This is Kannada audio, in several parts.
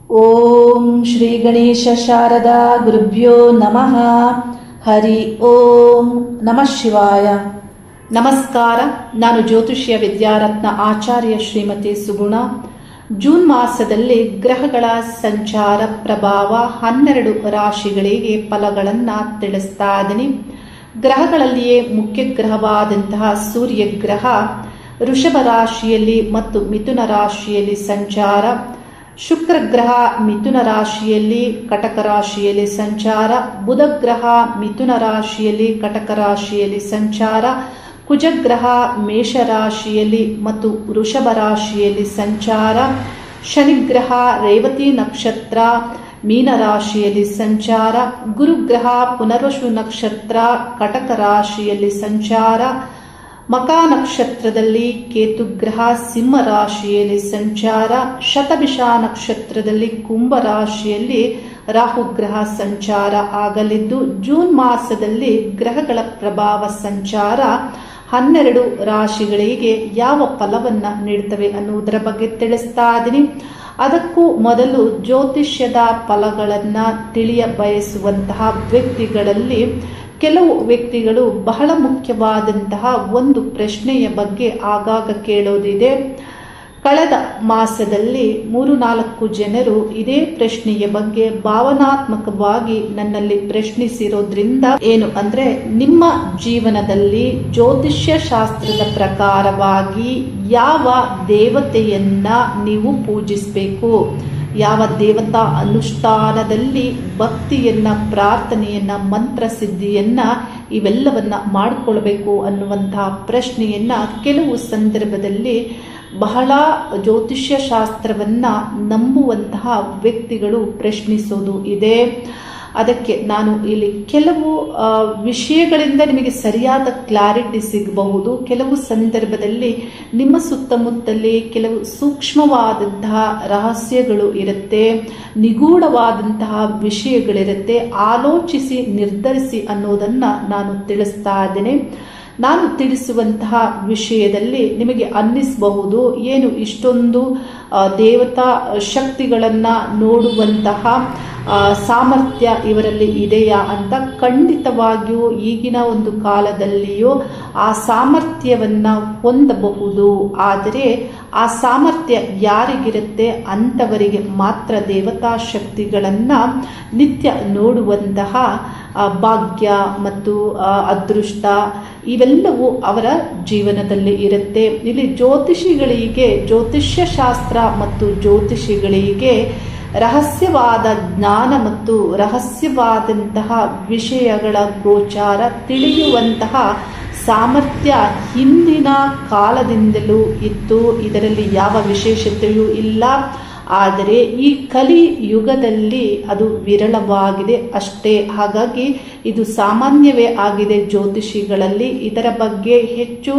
ಓಂ ಶ್ರೀ ಗಣೇಶ ಶಾರದಾ ಗುರುಭ್ಯೋ ನಮಃ. ಹರಿ ಓಂ ನಮಃ ಶಿವಾಯ. ನಮಸ್ಕಾರ. ನಾನು ಜ್ಯೋತಿಷ್ಯ ವಿದ್ಯಾರತ್ನ ಆಚಾರ್ಯ ಶ್ರೀಮತಿ ಸುಗುಣ. ಜೂನ್ ಮಾಸದಲ್ಲಿ ಗ್ರಹಗಳ ಸಂಚಾರ ಪ್ರಭಾವ 12 ರಾಶಿಗಳಿಗೆ ಫಲಗಳನ್ನು ತಿಳಿಸ್ತಾ ಇದ್ದೀನಿ. ಗ್ರಹಗಳಲ್ಲಿಯೇ ಮುಖ್ಯ ಗ್ರಹವಾದಂತಹ ಸೂರ್ಯ ಗ್ರಹ ವೃಷಭ ರಾಶಿಯಲ್ಲಿ ಮತ್ತು ಮಿಥುನ ರಾಶಿಯಲ್ಲಿ ಸಂಚಾರ, ಶುಕ್ರ ಗ್ರಹ ಮಿಥುನ ರಾಶಿಯಲ್ಲಿ ಕಟಕ ರಾಶಿಯಲ್ಲಿ ಸಂಚಾರ, ಬುಧ ಗ್ರಹ ಮಿಥುನ ರಾಶಿಯಲ್ಲಿ ಕಟಕ ರಾಶಿಯಲ್ಲಿ ಸಂಚಾರ, ಕುಜಗ್ರಹ ಮೇಷ ರಾಶಿಯಲ್ಲಿ ಮತ್ತು ವೃಷಭ ರಾಶಿಯಲ್ಲಿ ಸಂಚಾರ, ಶನಿಗ್ರಹ ರೇವತಿ ನಕ್ಷತ್ರ ಮೀನ ರಾಶಿಯಲ್ಲಿ ಸಂಚಾರ, ಗುರುಗ್ರಹ ಪುನರ್ವಸು ನಕ್ಷತ್ರ ಕಟಕ ರಾಶಿಯಲ್ಲಿ ಸಂಚಾರ, ಮಕ ನಕ್ಷತ್ರದಲ್ಲಿ ಕೇತುಗ್ರಹ ಸಿಂಹ ರಾಶಿಯಲ್ಲಿ ಸಂಚಾರ, ಶತಭಿಷ ನಕ್ಷತ್ರದಲ್ಲಿ ಕುಂಭ ರಾಶಿಯಲ್ಲಿ ರಾಹುಗ್ರಹ ಸಂಚಾರ ಆಗಲಿದ್ದು, ಜೂನ್ ಮಾಸದಲ್ಲಿ ಗ್ರಹಗಳ ಪ್ರಭಾವ ಸಂಚಾರ 12 ರಾಶಿಗಳಿಗೆ ಯಾವ ಫಲವನ್ನು ನೀಡುತ್ತವೆ ಅನ್ನುವುದರ ಬಗ್ಗೆ ತಿಳಿಸ್ತಾ ಇದ್ದೀನಿ. ಅದಕ್ಕೂ ಮೊದಲು ಜ್ಯೋತಿಷ್ಯದ ಫಲಗಳನ್ನು ತಿಳಿಯ ಬಯಸುವಂತಹ ವ್ಯಕ್ತಿಗಳಲ್ಲಿ ಕೆಲವು ವ್ಯಕ್ತಿಗಳು ಬಹಳ ಮುಖ್ಯವಾದಂತಹ ಒಂದು ಪ್ರಶ್ನೆಯ ಬಗ್ಗೆ ಆಗಾಗ ಕೇಳೋದಿದೆ. ಕಳೆದ ಮಾಸದಲ್ಲಿ 3-4 ಜನರು ಇದೇ ಪ್ರಶ್ನೆಯ ಬಗ್ಗೆ ಭಾವನಾತ್ಮಕವಾಗಿ ನನ್ನಲ್ಲಿ ಪ್ರಶ್ನಿಸಿರೋದ್ರಿಂದ ಏನು ಅಂದ್ರೆ, ನಿಮ್ಮ ಜೀವನದಲ್ಲಿ ಜ್ಯೋತಿಷ್ಯ ಶಾಸ್ತ್ರದ ಪ್ರಕಾರವಾಗಿ ಯಾವ ದೇವತೆಯನ್ನ ನೀವು ಪೂಜಿಸಬೇಕು, ಯಾವ ದೇವತಾ ಅನುಷ್ಠಾನದಲ್ಲಿ ಭಕ್ತಿಯನ್ನ, ಪ್ರಾರ್ಥನೆಯನ್ನ, ಮಂತ್ರ ಸಿದ್ಧಿಯನ್ನ ಇವೆಲ್ಲವನ್ನ ಮಾಡಿಕೊಳ್ಬೇಕು ಅನ್ನುವಂತಹ ಪ್ರಶ್ನೆಯನ್ನ ಕೆಲವು ಸಂದರ್ಭದಲ್ಲಿ ಬಹಳ ಜ್ಯೋತಿಷ್ಯ ಶಾಸ್ತ್ರವನ್ನ ನಂಬುವಂತಹ ವ್ಯಕ್ತಿಗಳು ಪ್ರಶ್ನಿಸೋದು ಇದೆ. ಅದಕ್ಕೆ ನಾನು ಇಲ್ಲಿ ಕೆಲವು ವಿಷಯಗಳಿಂದ ನಿಮಗೆ ಸರಿಯಾದ ಕ್ಲಾರಿಟಿ ಸಿಗಬಹುದು. ಕೆಲವು ಸಂದರ್ಭದಲ್ಲಿ ನಿಮ್ಮ ಸುತ್ತಮುತ್ತಲೇ ಕೆಲವು ಸೂಕ್ಷ್ಮವಾದಂತಹ ರಹಸ್ಯಗಳು ಇರುತ್ತೆ, ನಿಗೂಢವಾದಂತಹ ವಿಷಯಗಳಿರುತ್ತೆ. ಆಲೋಚಿಸಿ ನಿರ್ಧರಿಸಿ ಅನ್ನೋದನ್ನು ನಾನು ತಿಳಿಸ್ತಾ ಇದ್ದೇನೆ. ನಾನು ತಿಳಿಸುವಂತಹ ವಿಷಯದಲ್ಲಿ ನಿಮಗೆ ಅನ್ನಿಸಬಹುದು, ಏನು ಇಷ್ಟೊಂದು ದೇವತಾ ಶಕ್ತಿಗಳನ್ನು ನೋಡುವಂತಹ ಸಾಮರ್ಥ್ಯ ಇವರಲ್ಲಿ ಇದೆಯಾ ಅಂತ. ಖಂಡಿತವಾಗಿಯೂ ಈಗಿನ ಒಂದು ಕಾಲದಲ್ಲಿಯೂ ಆ ಸಾಮರ್ಥ್ಯವನ್ನು ಹೊಂದಬಹುದು. ಆದರೆ ಆ ಸಾಮರ್ಥ್ಯ ಯಾರಿಗಿರುತ್ತೆ ಅಂಥವರಿಗೆ ಮಾತ್ರ ದೇವತಾ ಶಕ್ತಿಗಳನ್ನು ನಿತ್ಯ ನೋಡುವಂತಹ ಭಾಗ್ಯ ಮತ್ತು ಅದೃಷ್ಟ ಇವೆಲ್ಲವೂ ಅವರ ಜೀವನದಲ್ಲಿ ಇರುತ್ತೆ. ಇಲ್ಲಿ ಜ್ಯೋತಿಷಿಗಳಿಗೆ, ಜ್ಯೋತಿಷ್ಯ ಶಾಸ್ತ್ರ ಮತ್ತು ಜ್ಯೋತಿಷಿಗಳಿಗೆ ರಹಸ್ಯವಾದ ಜ್ಞಾನ ಮತ್ತು ರಹಸ್ಯವಾದಂತಹ ವಿಷಯಗಳ ಗೋಚಾರ ತಿಳಿಯುವಂತಹ ಸಾಮರ್ಥ್ಯ ಹಿಂದಿನ ಕಾಲದಿಂದಲೂ ಇತ್ತು. ಇದರಲ್ಲಿ ಯಾವ ವಿಶೇಷತೆಯೂ ಇಲ್ಲ. ಆದರೆ ಈ ಕಲಿ ಯುಗದಲ್ಲಿ ಅದು ವಿರಳವಾಗಿದೆ ಅಷ್ಟೇ. ಹಾಗಾಗಿ ಇದು ಸಾಮಾನ್ಯವೇ ಆಗಿದೆ ಜ್ಯೋತಿಷಿಗಳಲ್ಲಿ. ಇದರ ಬಗ್ಗೆ ಹೆಚ್ಚು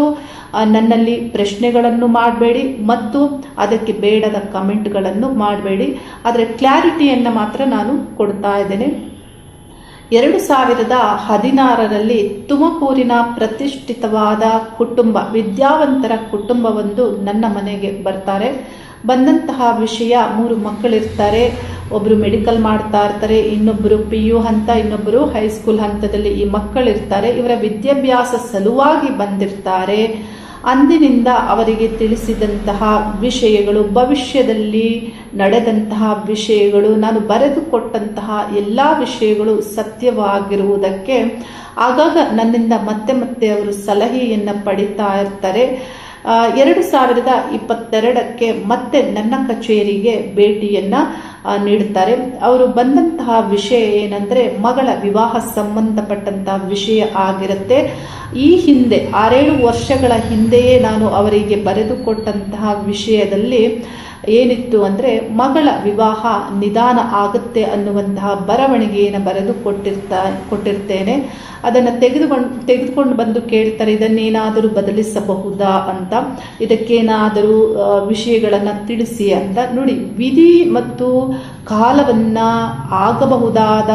ನನ್ನಲ್ಲಿ ಪ್ರಶ್ನೆಗಳನ್ನು ಮಾಡಬೇಡಿ ಮತ್ತು ಅದಕ್ಕೆ ಬೇಡದ ಕಮೆಂಟ್ಗಳನ್ನು ಮಾಡಬೇಡಿ. ಆದರೆ ಕ್ಲಾರಿಟಿಯನ್ನು ಮಾತ್ರ ನಾನು ಕೊಡ್ತಾ ಇದ್ದೇನೆ. 2016ರಲ್ಲಿ ತುಮಕೂರಿನ ಪ್ರತಿಷ್ಠಿತವಾದ ಕುಟುಂಬ, ವಿದ್ಯಾವಂತರ ಕುಟುಂಬವೊಂದು ನನ್ನ ಮನೆಗೆ ಬರ್ತಾರೆ. ಬಂದಂತಹ ವಿಷಯ, 3 ಮಕ್ಕಳಿರ್ತಾರೆ. ಒಬ್ಬರು ಮೆಡಿಕಲ್ ಮಾಡ್ತಾ ಇರ್ತಾರೆ, ಇನ್ನೊಬ್ಬರು PU ಹಂತ, ಇನ್ನೊಬ್ಬರು ಹೈಸ್ಕೂಲ್ ಹಂತದಲ್ಲಿ ಈ ಮಕ್ಕಳಿರ್ತಾರೆ. ಇವರ ವಿದ್ಯಾಭ್ಯಾಸ ಸಲುವಾಗಿ ಬಂದಿರ್ತಾರೆ. ಅಂದಿನಿಂದ ಅವರಿಗೆ ತಿಳಿಸಿದಂತಹ ವಿಷಯಗಳು, ಭವಿಷ್ಯದಲ್ಲಿ ನಡೆದಂತಹ ವಿಷಯಗಳು, ನಾನು ಬರೆದುಕೊಟ್ಟಂತಹ ಎಲ್ಲ ವಿಷಯಗಳು ಸತ್ಯವಾಗಿರುವುದಕ್ಕೆ ಆಗಾಗ ನನ್ನಿಂದ ಮತ್ತೆ ಮತ್ತೆ ಅವರು ಸಲಹೆಯನ್ನು ಪಡಿತಾ ಇರ್ತಾರೆ. 2022ಕ್ಕೆ ಮತ್ತೆ ನನ್ನ ಕಚೇರಿಗೆ ಭೇಟಿಯನ್ನ ನೀಡುತ್ತಾರೆ. ಅವರು ಬಂದಂತಹ ವಿಷಯ ಏನಂದ್ರೆ, ಮಗಳ ವಿವಾಹ ಸಂಬಂಧಪಟ್ಟಂತಹ ವಿಷಯ ಆಗಿರುತ್ತೆ. ಈ ಹಿಂದೆ 6-7 ವರ್ಷಗಳ ಹಿಂದೆಯೇ ನಾನು ಅವರಿಗೆ ಬರೆದುಕೊಟ್ಟಂತಹ ವಿಷಯದಲ್ಲಿ ಏನಿತ್ತು ಅಂದರೆ, ಮಗಳ ವಿವಾಹ ನಿಧಾನ ಆಗುತ್ತೆ ಅನ್ನುವಂತಹ ಬರವಣಿಗೆಯನ್ನು ಬರೆದು ಕೊಟ್ಟಿರ್ತೇನೆ. ಅದನ್ನು ತೆಗೆದುಕೊಂಡು ಬಂದು ಕೇಳ್ತಾರೆ, ಇದನ್ನೇನಾದರೂ ಬದಲಿಸಬಹುದಾ ಅಂತ, ಇದಕ್ಕೇನಾದರೂ ವಿಷಯಗಳನ್ನು ತಿಳಿಸಿ ಅಂತ. ನೋಡಿ, ವಿಧಿ ಮತ್ತು ಕಾಲವನ್ನು, ಆಗಬಹುದಾದ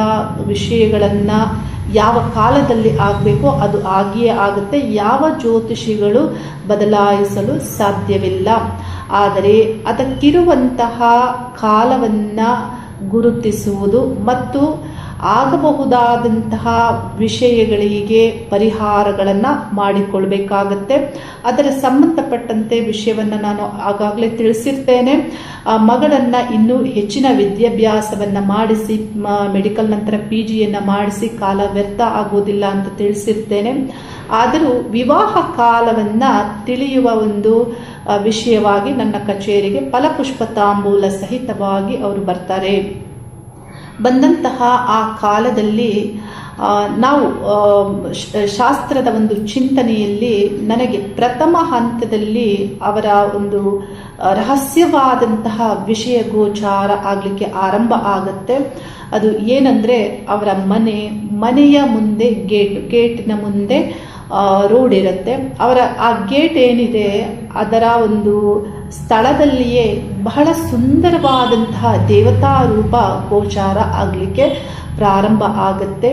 ವಿಷಯಗಳನ್ನು ಯಾವ ಕಾಲದಲ್ಲಿ ಆಗಬೇಕೋ ಅದು ಆಗಿಯೇ ಆಗುತ್ತೆ. ಯಾವ ಜ್ಯೋತಿಷಿಗಳು ಬದಲಾಯಿಸಲು ಸಾಧ್ಯವಿಲ್ಲ. ಆದರೆ ಅದಕ್ಕಿರುವಂತಹ ಕಾಲವನ್ನು ಗುರುತಿಸುವುದು ಮತ್ತು ಆಗಬಹುದಾದಂತಹ ವಿಷಯಗಳಿಗೆ ಪರಿಹಾರಗಳನ್ನು ಮಾಡಿಕೊಳ್ಬೇಕಾಗತ್ತೆ. ಅದರ ಸಂಬಂಧಪಟ್ಟಂತೆ ವಿಷಯವನ್ನು ನಾನು ಆಗಾಗಲೇ ತಿಳಿಸಿರ್ತೇನೆ. ಮಗಳನ್ನು ಇನ್ನೂ ಹೆಚ್ಚಿನ ವಿದ್ಯಾಭ್ಯಾಸವನ್ನು ಮಾಡಿಸಿ ಮೆಡಿಕಲ್ ನಂತರ PGಯನ್ನು ಮಾಡಿಸಿ ಕಾಲ ವ್ಯರ್ಥ ಆಗೋದಿಲ್ಲ ಅಂತ ತಿಳಿಸಿರ್ತೇನೆ. ಆದರೂ ವಿವಾಹ ಕಾಲವನ್ನು ತಿಳಿಯುವ ಒಂದು ವಿಷಯವಾಗಿ ನನ್ನ ಕಚೇರಿಗೆ ಫಲಪುಷ್ಪ ತಾಂಬೂಲ ಸಹಿತವಾಗಿ ಅವರು ಬರ್ತಾರೆ. ಬಂದಂತಹ ಆ ಕಾಲದಲ್ಲಿ ನಾವು ಶಾಸ್ತ್ರದ ಒಂದು ಚಿಂತನೆಯಲ್ಲಿ ನನಗೆ ಪ್ರಥಮ ಹಂತದಲ್ಲಿ ಅವರ ಒಂದು ರಹಸ್ಯವಾದಂತಹ ವಿಷಯ ಗೋಚಾರ ಆಗಲಿಕ್ಕೆ ಆರಂಭ ಆಗುತ್ತೆ. ಅದು ಏನಂದರೆ ಅವರ ಮನೆಯ ಮುಂದೆ ಗೇಟಿನ ಮುಂದೆ ರೋಡ್ ಇರುತ್ತೆ. ಅವರ ಆ ಗೇಟ್ ಏನಿದೆ ಅದರ ಒಂದು ಸ್ಥಳದಲ್ಲಿಯೇ ಬಹಳ ಸುಂದರವಾದಂತಹ ದೇವತಾ ರೂಪ ಗೋಚಾರ ಆಗಲಿಕ್ಕೆ ಪ್ರಾರಂಭ ಆಗುತ್ತೆ.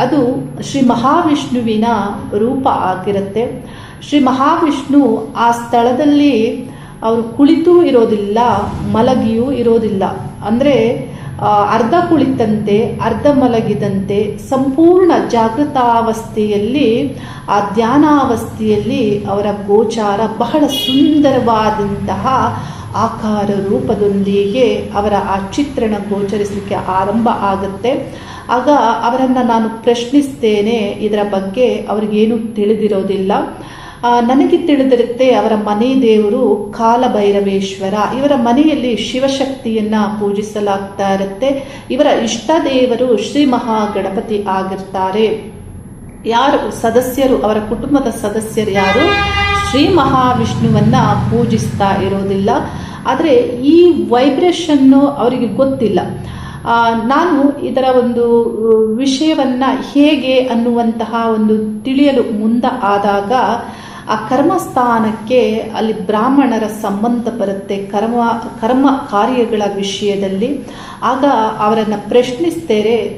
ಅದು ಶ್ರೀ ಮಹಾವಿಷ್ಣುವಿನ ರೂಪ ಆಗಿರುತ್ತೆ. ಶ್ರೀ ಮಹಾವಿಷ್ಣು ಆ ಸ್ಥಳದಲ್ಲಿ ಅವರು ಕುಳಿತೂ ಇರೋದಿಲ್ಲ, ಮಲಗಿಯೂ ಇರೋದಿಲ್ಲ. ಅಂದರೆ ಅರ್ಧ ಕುಳಿತಂತೆ ಅರ್ಧ ಮಲಗಿದಂತೆ ಸಂಪೂರ್ಣ ಜಾಗೃತಾವಸ್ಥೆಯಲ್ಲಿ ಆ ಧ್ಯಾನಾವಸ್ಥೆಯಲ್ಲಿ ಅವರ ಗೋಚಾರ ಬಹಳ ಸುಂದರವಾದಂತಹ ಆಕಾರ ರೂಪದೊಂದಿಗೆ ಅವರ ಆ ಚಿತ್ರಣ ಗೋಚರಿಸಲಿಕ್ಕೆ ಆರಂಭ ಆಗುತ್ತೆ. ಆಗ ಅವರನ್ನು ನಾನು ಪ್ರಶ್ನಿಸ್ತೇನೆ. ಇದರ ಬಗ್ಗೆ ಅವ್ರಿಗೇನು ತಿಳಿದಿರೋದಿಲ್ಲ. ನನಗೆ ತಿಳಿದಿರುತ್ತೆ ಅವರ ಮನೆ ದೇವರು ಕಾಲಭೈರವೇಶ್ವರ. ಇವರ ಮನೆಯಲ್ಲಿ ಶಿವಶಕ್ತಿಯನ್ನ ಪೂಜಿಸಲಾಗ್ತಾ ಇರುತ್ತೆ. ಇವರ ಇಷ್ಟ ದೇವರು ಶ್ರೀ ಮಹಾಗಣಪತಿ ಆಗಿರ್ತಾರೆ. ಯಾರು ಸದಸ್ಯರು, ಅವರ ಕುಟುಂಬದ ಸದಸ್ಯರು ಯಾರು ಶ್ರೀ ಮಹಾವಿಷ್ಣುವನ್ನ ಪೂಜಿಸ್ತಾ ಇರೋದಿಲ್ಲ. ಆದರೆ ಈ ವೈಬ್ರೇಷನ್ನು ಅವರಿಗೆ ಗೊತ್ತಿಲ್ಲ. ನಾನು ಇದರ ಒಂದು ವಿಷಯವನ್ನ ಹೇಗೆ ಅನ್ನುವಂತಹ ಒಂದು ತಿಳಿಯಲು ಆದಾಗ ಆ ಕರ್ಮಸ್ಥಾನಕ್ಕೆ ಅಲ್ಲಿ ಬ್ರಾಹ್ಮಣರ ಸಂಬಂಧ ಬರುತ್ತೆ, ಕರ್ಮ ಕಾರ್ಯಗಳ ವಿಷಯದಲ್ಲಿ. ಆಗ ಅವರನ್ನು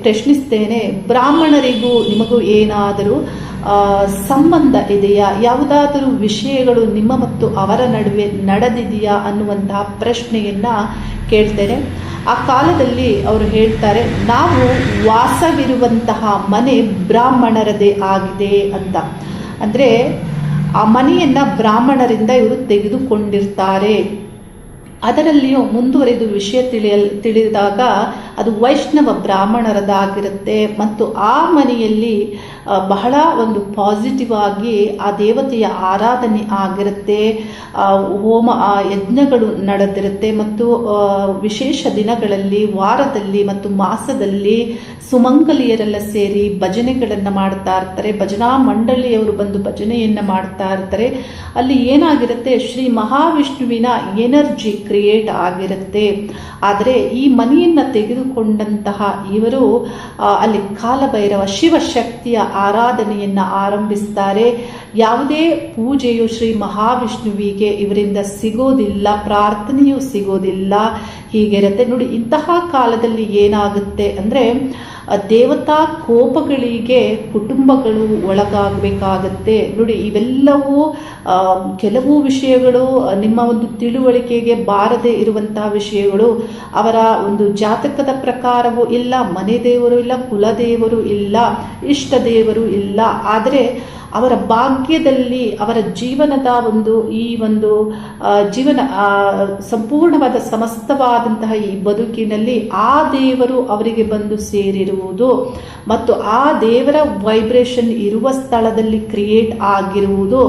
ಪ್ರಶ್ನಿಸ್ತೇನೆ, ಬ್ರಾಹ್ಮಣರಿಗೂ ನಿಮಗೂ ಏನಾದರೂ ಸಂಬಂಧ ಇದೆಯಾ, ಯಾವುದಾದರೂ ವಿಷಯಗಳು ನಿಮ್ಮ ಮತ್ತು ಅವರ ನಡುವೆ ನಡೆದಿದೆಯಾ ಅನ್ನುವಂತಹ ಪ್ರಶ್ನೆಯನ್ನ ಕೇಳ್ತೇನೆ. ಆ ಕಾಲದಲ್ಲಿ ಅವರು ಹೇಳ್ತಾರೆ, ನಾವು ವಾಸವಿರುವಂತಹ ಮನೆ ಬ್ರಾಹ್ಮಣರದೇ ಆಗಿದೆ ಅಂತ. ಅಂದರೆ ಆ ಮನೆಯನ್ನ ಬ್ರಾಹ್ಮಣರಿಂದ ಇವರು ತೆಗೆದುಕೊಂಡಿರ್ತಾರೆ. ಅದರಲ್ಲಿಯೂ ಮುಂದುವರೆದು ವಿಷಯ ತಿಳಿದಾಗ ಅದು ವೈಷ್ಣವ ಬ್ರಾಹ್ಮಣರದಾಗಿರುತ್ತೆ. ಮತ್ತು ಆ ಮನೆಯಲ್ಲಿ ಬಹಳ ಒಂದು ಪಾಸಿಟಿವ್ ಆಗಿ ಆ ದೇವತೆಯ ಆರಾಧನೆ ಆಗಿರುತ್ತೆ. ಹೋಮ ಯಜ್ಞಗಳು ನಡೆದಿರುತ್ತೆ. ಮತ್ತು ವಿಶೇಷ ದಿನಗಳಲ್ಲಿ, ವಾರದಲ್ಲಿ ಮತ್ತು ಮಾಸದಲ್ಲಿ ಸುಮಂಗಲಿಯರೆಲ್ಲ ಸೇರಿ ಭಜನೆಗಳನ್ನು ಮಾಡ್ತಾ ಇರ್ತಾರೆ. ಭಜನಾ ಮಂಡಳಿಯವರು ಬಂದು ಭಜನೆಯನ್ನು ಮಾಡ್ತಾ ಇರ್ತಾರೆ. ಅಲ್ಲಿ ಏನಾಗಿರುತ್ತೆ, ಶ್ರೀ ಮಹಾವಿಷ್ಣುವಿನ ಎನರ್ಜಿ ಕ್ರಿಯೇಟ್ ಆಗಿರುತ್ತೆ. ಆದರೆ ಈ ಮನೆಯನ್ನು ತೆಗೆದುಕೊಂಡಂತಹ ಇವರು ಅಲ್ಲಿ ಕಾಲಭೈರವ ಶಿವಶಕ್ತಿಯ ಆರಾಧನೆಯನ್ನು ಆರಂಭಿಸ್ತಾರೆ. ಯಾವುದೇ ಪೂಜೆಯು ಶ್ರೀ ಮಹಾವಿಷ್ಣುವಿಗೆ ಇವರಿಂದ ಸಿಗೋದಿಲ್ಲ, ಪ್ರಾರ್ಥನೆಯೂ ಸಿಗೋದಿಲ್ಲ. ಹೀಗಿರುತ್ತೆ ನೋಡಿ. ಇಂತಹ ಕಾಲದಲ್ಲಿ ಏನಾಗುತ್ತೆ ಅಂದರೆ ದೇವತಾ ಕೋಪಗಳಿಗೆ ಕುಟುಂಬಗಳು ಒಳಗಾಗಬೇಕಾಗತ್ತೆ. ನೋಡಿ, ಇವೆಲ್ಲವೂ ಕೆಲವು ವಿಷಯಗಳು ನಿಮ್ಮ ಒಂದು ತಿಳುವಳಿಕೆಗೆ ಬಾರದೆ ಇರುವಂತಹ ವಿಷಯಗಳು. ಅವರ ಒಂದು ಜಾತಕದ ಪ್ರಕಾರವೂ ಇಲ್ಲ, ಮನೆ ದೇವರು ಇಲ್ಲ, ಕುಲದೇವರು ಇಲ್ಲ, ಇಷ್ಟ ದೇವರು ಇಲ್ಲ. ಆದರೆ ಅವರ ಭಾಗ್ಯದಲ್ಲಿ ಅವರ ಜೀವನದ ಈ ಒಂದು ಜೀವನ ಸಂಪೂರ್ಣವಾದ ಸಮಸ್ತವಾದಂತಹ ಈ ಬದುಕಿನಲ್ಲಿ ಆ ದೇವರು ಅವರಿಗೆ ಬಂದು ಸೇರಿರುವುದು ಮತ್ತು ಆ ದೇವರ ವೈಬ್ರೇಷನ್ ಇರುವ ಸ್ಥಳದಲ್ಲಿ ಕ್ರಿಯೇಟ್ ಆಗಿರುವುದು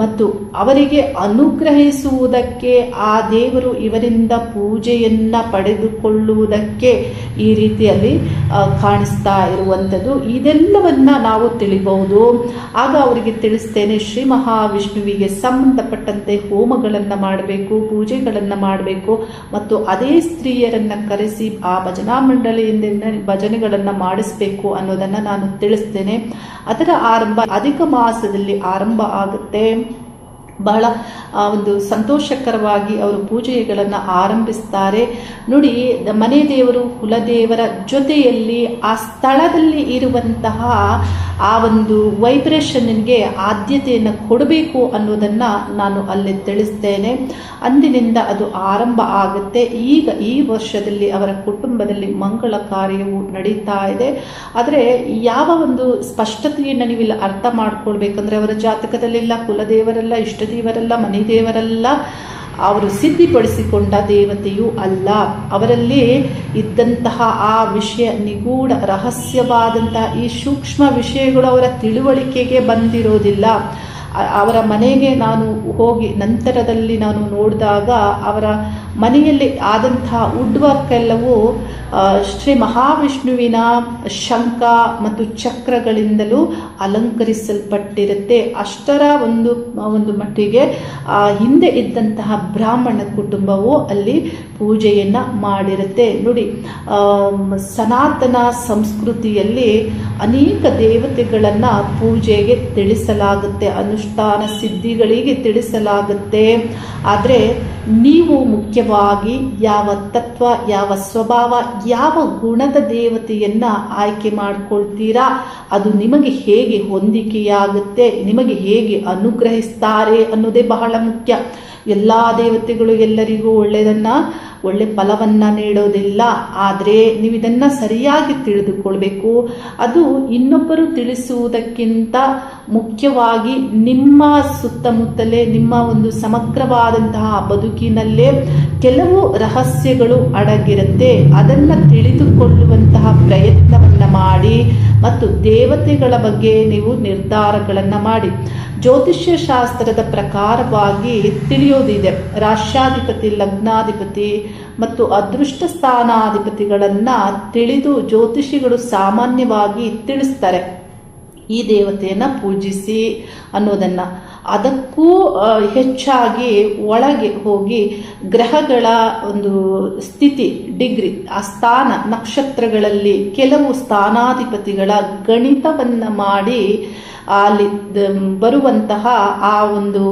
ಮತ್ತು ಅವರಿಗೆ ಅನುಗ್ರಹಿಸುವುದಕ್ಕೆ ಆ ದೇವರು ಇವರಿಂದ ಪೂಜೆಯನ್ನ ಪಡೆದುಕೊಳ್ಳುವುದಕ್ಕೆ ಈ ರೀತಿಯಲ್ಲಿ ಕಾಣಿಸ್ತಾ ಇರುವಂಥದ್ದು. ಇದೆಲ್ಲವನ್ನ ನಾವು ತಿಳಿಬಹುದು. ಆಗ ಅವರಿಗೆ ತಿಳಿಸ್ತೇನೆ, ಶ್ರೀ ಮಹಾವಿಷ್ಣುವಿಗೆ ಸಂಬಂಧಪಟ್ಟಂತೆ ಹೋಮಗಳನ್ನು ಮಾಡಬೇಕು, ಪೂಜೆಗಳನ್ನು ಮಾಡಬೇಕು ಮತ್ತು ಅದೇ ಸ್ತ್ರೀಯರನ್ನ ಕರೆಸಿ ಆ ಭಜನಾ ಮಂಡಳಿಯಿಂದ ಭಜನೆಗಳನ್ನು ಮಾಡಿಸಬೇಕು ಅನ್ನೋದನ್ನ ನಾನು ತಿಳಿಸ್ತೇನೆ. ಅದರ ಆರಂಭ ಅಧಿಕ ಮಾಸದಲ್ಲಿ ಆರಂಭ ಆಗುತ್ತೆ. ಬಹಳ ಒಂದು ಸಂತೋಷಕರವಾಗಿ ಅವರು ಪೂಜೆಗಳನ್ನು ಆರಂಭಿಸ್ತಾರೆ. ನೋಡಿ, ಮನೆ ದೇವರು ಕುಲದೇವರ ಜೊತೆಯಲ್ಲಿ ಆ ಸ್ಥಳದಲ್ಲಿ ಇರುವಂತಹ ಆ ಒಂದು ವೈಬ್ರೇಷನ್ಗೆ ಆದ್ಯತೆಯನ್ನು ಕೊಡಬೇಕು ಅನ್ನೋದನ್ನು ನಾನು ಅಲ್ಲಿ ತಿಳಿಸ್ತೇನೆ. ಅಂದಿನಿಂದ ಅದು ಆರಂಭ ಆಗುತ್ತೆ. ಈಗ ಈ ವರ್ಷದಲ್ಲಿ ಅವರ ಕುಟುಂಬದಲ್ಲಿ ಮಂಗಳ ಕಾರ್ಯವು ನಡೀತಾ ಇದೆ. ಆದರೆ ಯಾವ ಒಂದು ಸ್ಪಷ್ಟತೆಯನ್ನು ನೀವಿಲ್ಲ ಅರ್ಥ ಮಾಡ್ಕೊಳ್ಬೇಕಂದ್ರೆ, ಅವರ ಜಾತಕದಲ್ಲೆಲ್ಲ ಕುಲದೇವರೆಲ್ಲ, ಇಷ್ಟ ದೇವರೆಲ್ಲ, ಮನೆ ದೇವರೆಲ್ಲ ಅವರು ಸಿದ್ಧಿಪಡಿಸಿಕೊಂಡ ದೇವತೆಯೂ ಅಲ್ಲ. ಅವರಲ್ಲಿ ಇದ್ದಂತಹ ಆ ವಿಷಯ ನಿಗೂಢ ರಹಸ್ಯವಾದಂತಹ ಈ ಸೂಕ್ಷ್ಮ ವಿಷಯಗಳು ಅವರ ತಿಳುವಳಿಕೆಗೆ ಬಂದಿರೋದಿಲ್ಲ. ಅವರ ಮನೆಗೆ ನಾನು ಹೋಗಿ ನಂತರದಲ್ಲಿ ನಾನು ನೋಡಿದಾಗ ಅವರ ಮನೆಯಲ್ಲಿ ಆದಂತಹ ವುಡ್ ವರ್ಕ್ ಎಲ್ಲವೂ ಶ್ರೀ ಮಹಾವಿಷ್ಣುವಿನ ಶಂಖ ಮತ್ತು ಚಕ್ರಗಳಿಂದಲೂ ಅಲಂಕರಿಸಲ್ಪಟ್ಟಿರುತ್ತೆ. ಅಷ್ಟರ ಒಂದು ಮಟ್ಟಿಗೆ ಹಿಂದೆ ಇದ್ದಂತಹ ಬ್ರಾಹ್ಮಣ ಕುಟುಂಬವು ಅಲ್ಲಿ ಪೂಜೆಯನ್ನು ಮಾಡಿರುತ್ತೆ. ನೋಡಿ, ಸನಾತನ ಸಂಸ್ಕೃತಿಯಲ್ಲಿ ಅನೇಕ ದೇವತೆಗಳನ್ನು ಪೂಜೆಗೆ ತಿಳಿಸಲಾಗುತ್ತೆ, ಅನುಷ್ಠಾನ ಸಿದ್ಧಿಗಳಿಗೆ ತಿಳಿಸಲಾಗುತ್ತೆ. ಆದರೆ ನೀವು ಮುಖ್ಯವಾಗಿ ಯಾವ ತತ್ವ, ಯಾವ ಸ್ವಭಾವ, ಯಾವ ಗುಣದ ದೇವತೆಯನ್ನ ಆಯ್ಕೆ ಮಾಡ್ಕೊಳ್ತೀರಾ, ಅದು ನಿಮಗೆ ಹೇಗೆ ಹೊಂದಿಕೆಯಾಗುತ್ತೆ, ನಿಮಗೆ ಹೇಗೆ ಅನುಗ್ರಹಿಸ್ತಾರೆ ಅನ್ನೋದೇ ಬಹಳ ಮುಖ್ಯ. ಎಲ್ಲ ದೇವತೆಗಳು ಎಲ್ಲರಿಗೂ ಒಳ್ಳೆ ಫಲವನ್ನ ನೀಡೋದಿಲ್ಲ. ಆದರೆ ನೀವು ಇದನ್ನ ಸರಿಯಾಗಿ ತಿಳಿದುಕೊಳ್ಬೇಕು. ಅದು ಇನ್ನೊಬ್ಬರು ತಿಳಿಸುವುದಕ್ಕಿಂತ ಮುಖ್ಯವಾಗಿ ನಿಮ್ಮ ಸುತ್ತಮುತ್ತಲೇ, ನಿಮ್ಮ ಒಂದು ಸಮಗ್ರವಾದಂತಹ ಬದುಕಿನಲ್ಲೇ ಕೆಲವು ರಹಸ್ಯಗಳು ಅಡಗಿರುತ್ತೆ. ಅದನ್ನು ತಿಳಿದುಕೊಳ್ಳುವಂತಹ ಪ್ರಯತ್ನವನ್ನ ಮಾಡಿ ಮತ್ತು ದೇವತೆಗಳ ಬಗ್ಗೆ ನೀವು ನಿರ್ಧಾರಗಳನ್ನು ಮಾಡಿ. ಜ್ಯೋತಿಷ್ಯ ಶಾಸ್ತ್ರದ ಪ್ರಕಾರವಾಗಿ ತಿಳಿಯೋದಿದೆ. ರಾಶ್ಯಾಧಿಪತಿ, ಲಗ್ನಾಧಿಪತಿ ಮತ್ತು ಅದೃಷ್ಟ ಸ್ಥಾನಾಧಿಪತಿಗಳನ್ನ ತಿಳಿದು ಜ್ಯೋತಿಷಿಗಳು ಸಾಮಾನ್ಯವಾಗಿ ತಿಳಿಸ್ತಾರೆ, ಈ ದೇವತೆಯನ್ನ ಪೂಜಿಸಿ ಅನ್ನೋದನ್ನ. ಅದಕ್ಕೂ ಹೆಚ್ಚಾಗಿ ಒಳಗೆ ಹೋಗಿ ಗ್ರಹಗಳ ಒಂದು ಸ್ಥಿತಿ, ಡಿಗ್ರಿ, ಆ ಸ್ಥಾನ, ನಕ್ಷತ್ರಗಳಲ್ಲಿ ಕೆಲವು ಸ್ಥಾನಾಧಿಪತಿಗಳ ಗಣಿತವನ್ನ ಮಾಡಿ ಅಲ್ಲಿ ಬರುವಂತಹ ಆ ಒಂದು